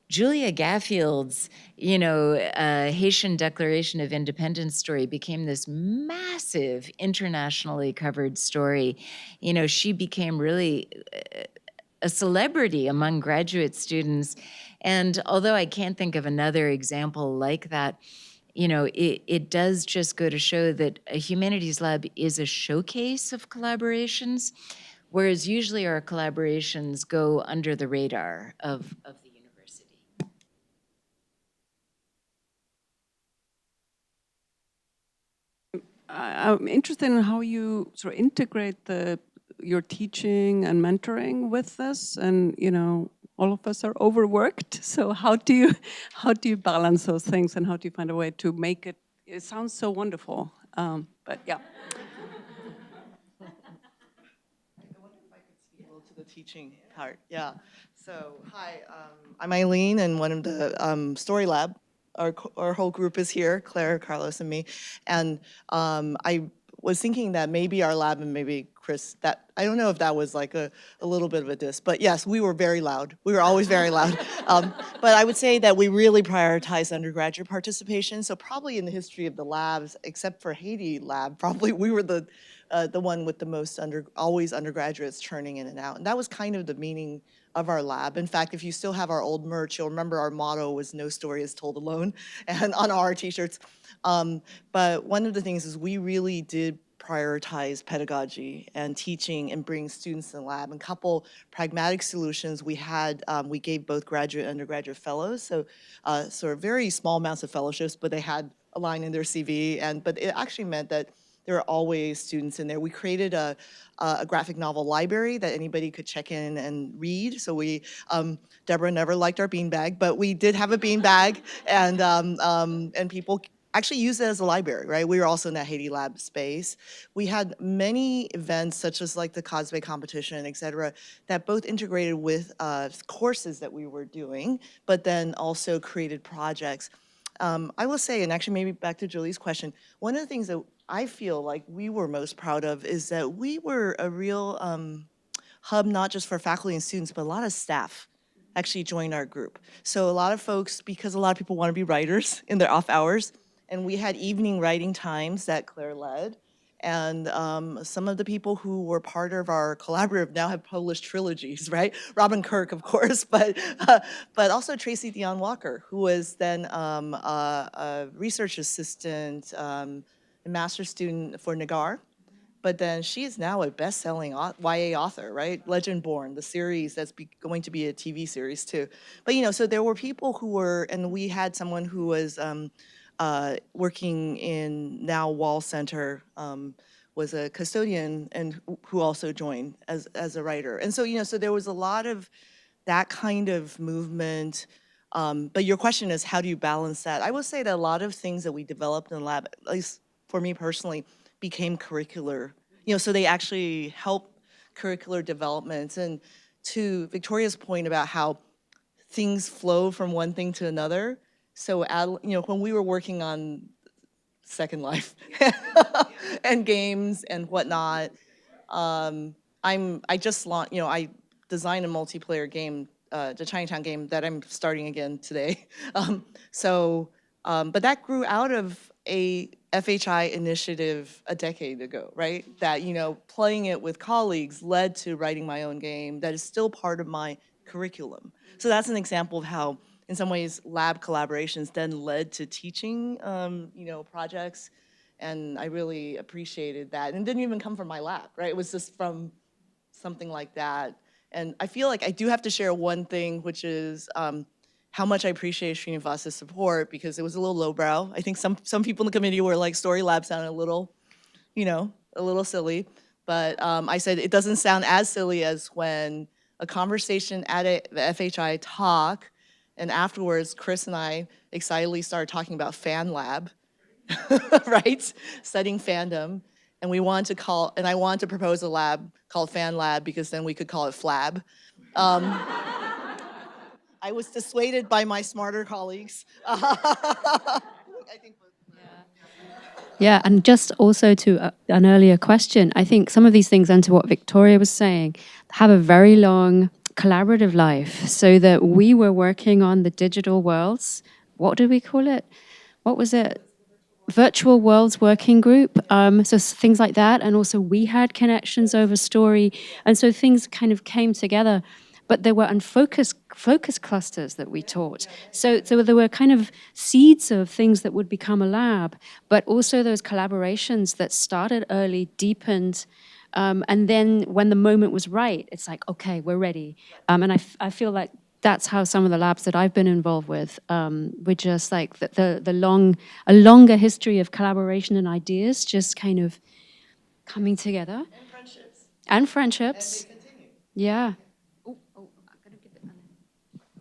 Julia Gaffield's, Haitian Declaration of Independence story became this massive internationally covered story. She became really a celebrity among graduate students. And although I can't think of another example like that, it does just go to show that a humanities lab is a showcase of collaborations, whereas usually our collaborations go under the radar of the university. I'm interested in how you sort of integrate your teaching and mentoring with this, and all of us are overworked. So how do you balance those things, and how do you find a way to make it? It sounds so wonderful, but yeah. I wonder if I could speak a little to the teaching part. Yeah. So hi, I'm Eileen, and one of the Story Lab. Our whole group is here, Claire, Carlos, and me. And I was thinking that maybe our lab and maybe Chris, that I don't know if that was like a little bit of a diss, but yes, we were very loud. We were always very loud. But I would say that we really prioritize undergraduate participation. So probably in the history of the labs, except for Haiti lab, probably we were the one with the most always undergraduates churning in and out. And that was kind of the meaning of our lab. In fact, if you still have our old merch, you'll remember our motto was "No story is told alone," and on our t-shirts. But one of the things is we really did prioritize pedagogy and teaching and bring students in the lab. And couple pragmatic solutions, we gave both graduate and undergraduate fellows, so sort of very small amounts of fellowships, but they had a line in their CV, but it actually meant that there are always students in there. We created a graphic novel library that anybody could check in and read. So Deborah never liked our beanbag, but we did have a beanbag, and people actually used it as a library, right? We were also in that Haiti lab space. We had many events such as like the cosplay competition, et cetera, that both integrated with courses that we were doing, but then also created projects. I will say, and actually maybe back to Julie's question, one of the things that I feel like we were most proud of is that we were a real hub, not just for faculty and students, but a lot of staff actually joined our group. So a lot of folks, because a lot of people want to be writers in their off hours, and we had evening writing times that Claire led, and some of the people who were part of our collaborative now have published trilogies, right? Robin Kirk, of course, but also Tracy Dion Walker, who was then a research assistant, a master's student for Nagar, but then she is now a best-selling YA author, right? Legendborn, the series that's going to be a TV series too. But so there were people who were, and we had someone who was working in now Wall Center, was a custodian and who also joined as a writer. And so so there was a lot of that kind of movement. But your question is, how do you balance that? I would say that a lot of things that we developed in the lab, at least for me personally, became curricular. So they actually help curricular developments. And to Victoria's point about how things flow from one thing to another. So when we were working on Second Life and games and whatnot, I just launched, I designed a multiplayer game, the Chinatown game that I'm starting again today. But that grew out of a FHI initiative a decade ago, right? That, playing it with colleagues led to writing my own game that is still part of my curriculum. So that's an example of how, in some ways, lab collaborations then led to teaching, projects. And I really appreciated that. And it didn't even come from my lab, right? It was just from something like that. And I feel like I do have to share one thing, which is how much I appreciate Srinivasa's support, because it was a little lowbrow. I think some people in the committee were like, Story Lab sounded a little silly. But I said it doesn't sound as silly as when a conversation at the FHI talk, and afterwards, Chris and I excitedly started talking about Fan Lab, right? Studying fandom. And I wanted to propose a lab called Fan Lab, because then we could call it Flab. I was dissuaded by my smarter colleagues. I think. Yeah, and just also to an earlier question, I think some of these things, and to what Victoria was saying, have a very long collaborative life, so that we were working on the digital worlds. What did we call it? What was it? Virtual Worlds Working Group. So things like that. And also we had connections over Story. And so things kind of came together. But there were focus clusters that we taught. So there were kind of seeds of things that would become a lab, but also those collaborations that started early, deepened, and then when the moment was right, it's like, okay, we're ready. And I feel like that's how some of the labs that I've been involved with, were just like a longer history of collaboration and ideas just kind of coming together. And friendships. And they continue. Yeah.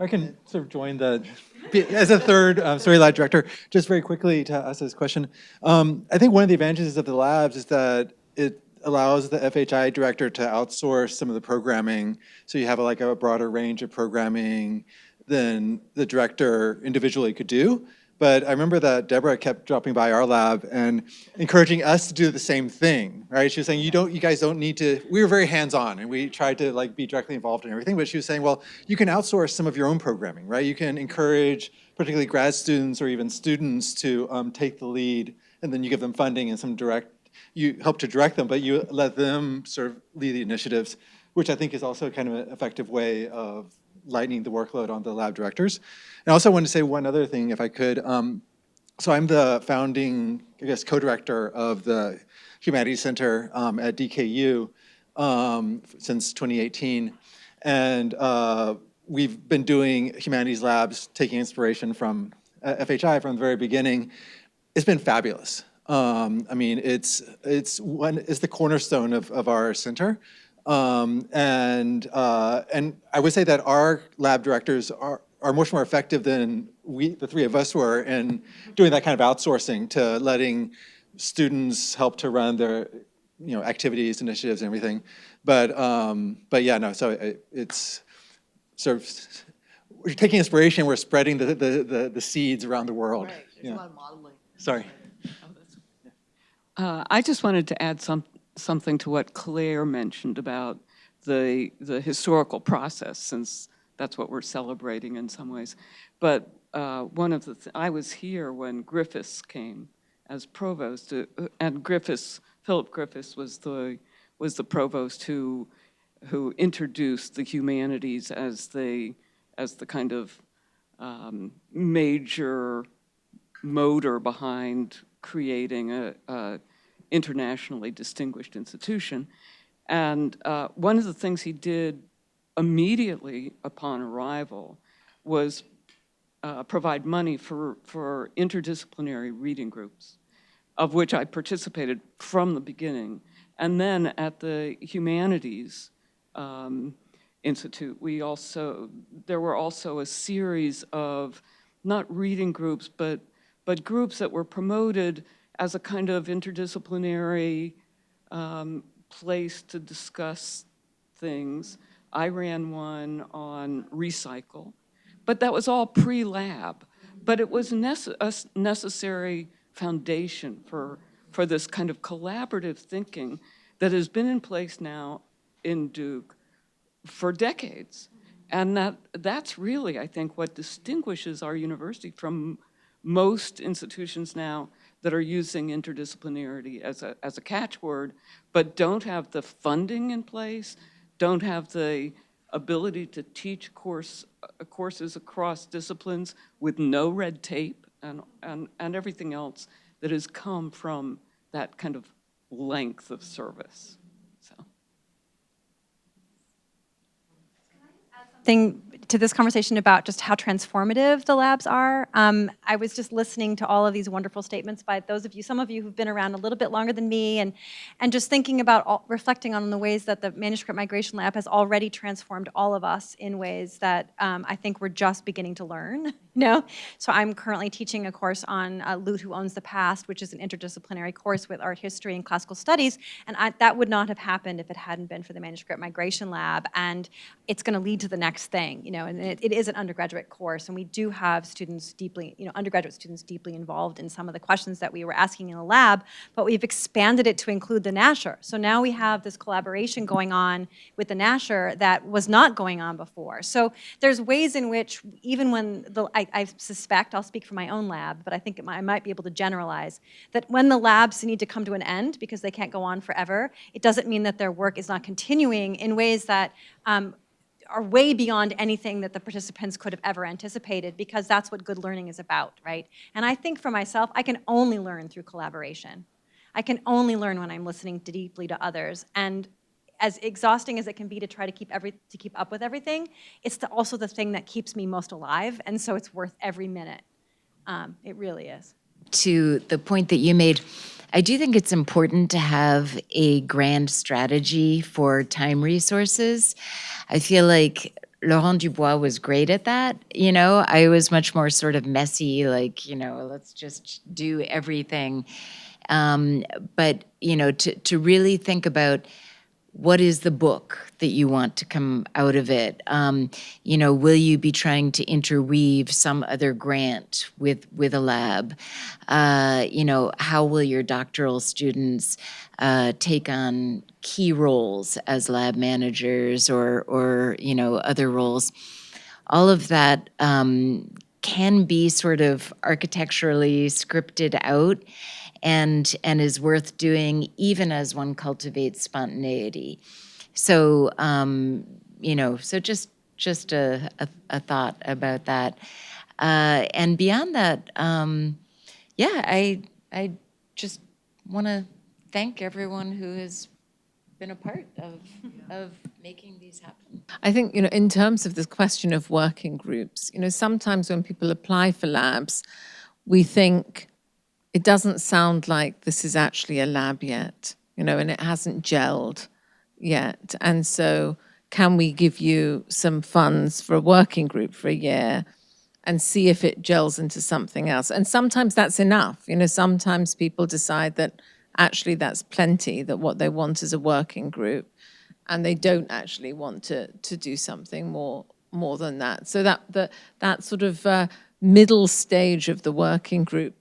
I can sort of join as a third Story Lab director, just very quickly to ask this question. I think one of the advantages of the labs is that it allows the FHI director to outsource some of the programming, so you have a broader range of programming than the director individually could do. But I remember that Deborah kept dropping by our lab and encouraging us to do the same thing, right? She was saying, you guys don't need to, we were very hands-on and we tried to be directly involved in everything, but she was saying, well, you can outsource some of your own programming, right? You can encourage particularly grad students or even students to take the lead, and then you give them funding and you help to direct them, but you let them sort of lead the initiatives, which I think is also kind of an effective way of lightening the workload on the lab directors. And I also wanted to say one other thing, if I could. So I'm the founding, co-director of the Humanities Center at DKU since 2018. And we've been doing humanities labs, taking inspiration from FHI from the very beginning. It's been fabulous. I mean, it's the cornerstone of our center. And I would say that our lab directors are much more effective than the three of us were in doing that kind of outsourcing to letting students help to run their activities, initiatives, and everything. But yeah, no. So it's sort of we're taking inspiration. We're spreading the seeds around the world. Right. There's a lot of modeling. Sorry. I just wanted to add something to what Claire mentioned about the historical process, since that's what we're celebrating in some ways. But one of I was here when Griffiths came as provost, and Philip Griffiths was the provost who introduced the humanities as the kind of major motor behind creating internationally distinguished institution. And one of the things he did immediately upon arrival was provide money for interdisciplinary reading groups, of which I participated from the beginning. And then at the Humanities Institute, there were also a series of, not reading groups, but groups that were promoted as a kind of interdisciplinary place to discuss things. I ran one on recycle, but that was all pre-lab. But it was a necessary foundation for this kind of collaborative thinking that has been in place now in Duke for decades. And that's really, I think, what distinguishes our university from most institutions now that are using interdisciplinarity as a catchword, but don't have the funding in place, don't have the ability to teach courses across disciplines with no red tape and everything else that has come from that kind of length of service. So. Thing to this conversation about just how transformative the labs are. I was just listening to all of these wonderful statements by those of you, some of you who've been around a little bit longer than me, and just thinking about, reflecting on the ways that the Manuscript Migration Lab has already transformed all of us in ways that I think we're just beginning to learn. So I'm currently teaching a course on Loot Who Owns the Past, which is an interdisciplinary course with art history and classical studies, and that would not have happened if it hadn't been for the Manuscript Migration Lab, and it's going to lead to the next thing, and it is an undergraduate course, and we do have students deeply, undergraduate students deeply involved in some of the questions that we were asking in the lab, but we've expanded it to include the Nasher. So now we have this collaboration going on with the Nasher that was not going on before. So there's ways in which, even when I suspect, I'll speak for my own lab, but I think I might be able to generalize, that when the labs need to come to an end because they can't go on forever, it doesn't mean that their work is not continuing in ways that are way beyond anything that the participants could have ever anticipated, because that's what good learning is about, right? And I think for myself, I can only learn through collaboration. I can only learn when I'm listening deeply to others. And as exhausting as it can be to try to keep up with everything, it's also the thing that keeps me most alive, and so it's worth every minute. It really is. To the point that you made, I do think it's important to have a grand strategy for time resources. I feel like Laurent Dubois was great at that. I was much more sort of messy, like, let's just do everything. But, to really think about what is the book that you want to come out of it? Will you be trying to interweave some other grant with a lab? How will your doctoral students take on key roles as lab managers or other roles? All of that can be sort of architecturally scripted out, and is worth doing even as one cultivates spontaneity. So, so just a thought about that. And beyond that, I just want to thank everyone who has been a part of making these happen. I think, in terms of this question of working groups, sometimes when people apply for labs, we think, it doesn't sound like this is actually a lab yet, and it hasn't gelled yet. And so can we give you some funds for a working group for a year and see if it gels into something else? And sometimes that's enough. Sometimes people decide that actually that's plenty, that what they want is a working group, and they don't actually want to do something more than that. So that sort of middle stage of the working group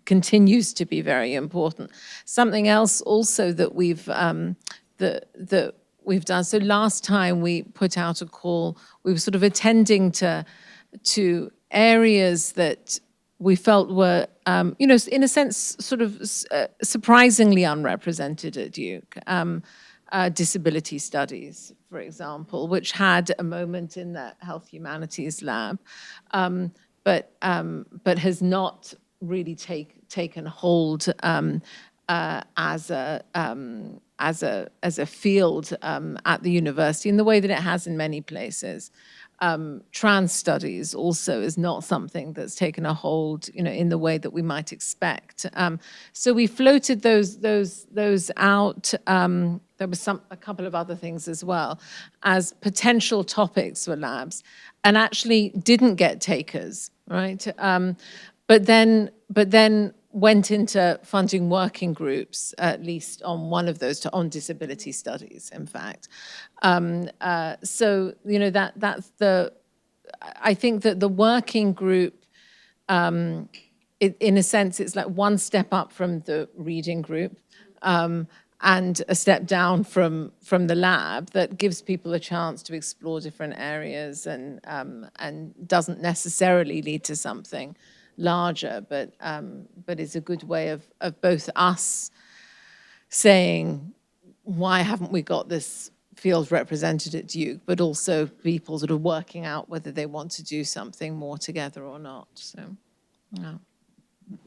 continues to be very important. Something else also that we've that we've done. So last time we put out a call, we were sort of attending to areas that we felt were, in a sense, sort of surprisingly unrepresented at Duke. Disability studies, for example, which had a moment in the Health Humanities Lab, but has not really taken hold as a field at the university in the way that it has in many places. Trans studies also is not something that's taken a hold, in the way that we might expect. So we floated those out. There was a couple of other things as well as potential topics for labs, and actually didn't get takers, right? But then went into funding working groups, at least on one of those, on disability studies, in fact. So, that's I think that the working group, in a sense, it's like one step up from the reading group, and a step down from the lab that gives people a chance to explore different areas and doesn't necessarily lead to something larger, but is a good way of both us saying, why haven't we got this field represented at Duke, but also people sort of working out whether they want to do something more together or not. So, yeah.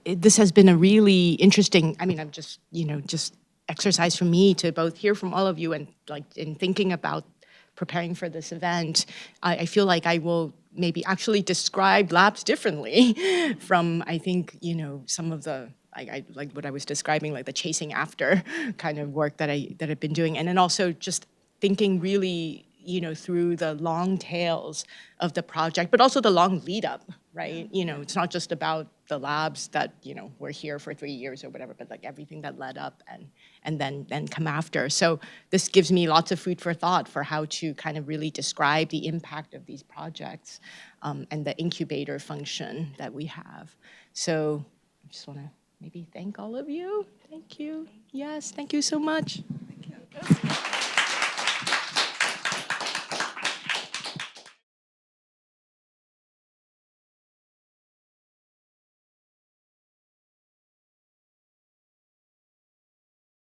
This has been a really interesting, I'm just, just exercise for me to both hear from all of you and in thinking about preparing for this event. I feel like I will maybe actually describe labs differently from, I think, some of the, I like what I was describing, like the chasing after kind of work that I've been doing. And then also just thinking really, through the long tails of the project, but also the long lead up, right? It's not just about the labs that, were here for 3 years or whatever, but like everything that led up and then come after. So this gives me lots of food for thought for how to kind of really describe the impact of these projects and the incubator function that we have. So I just want to maybe thank all of you. Thank you. Yes, thank you so much. Thank you.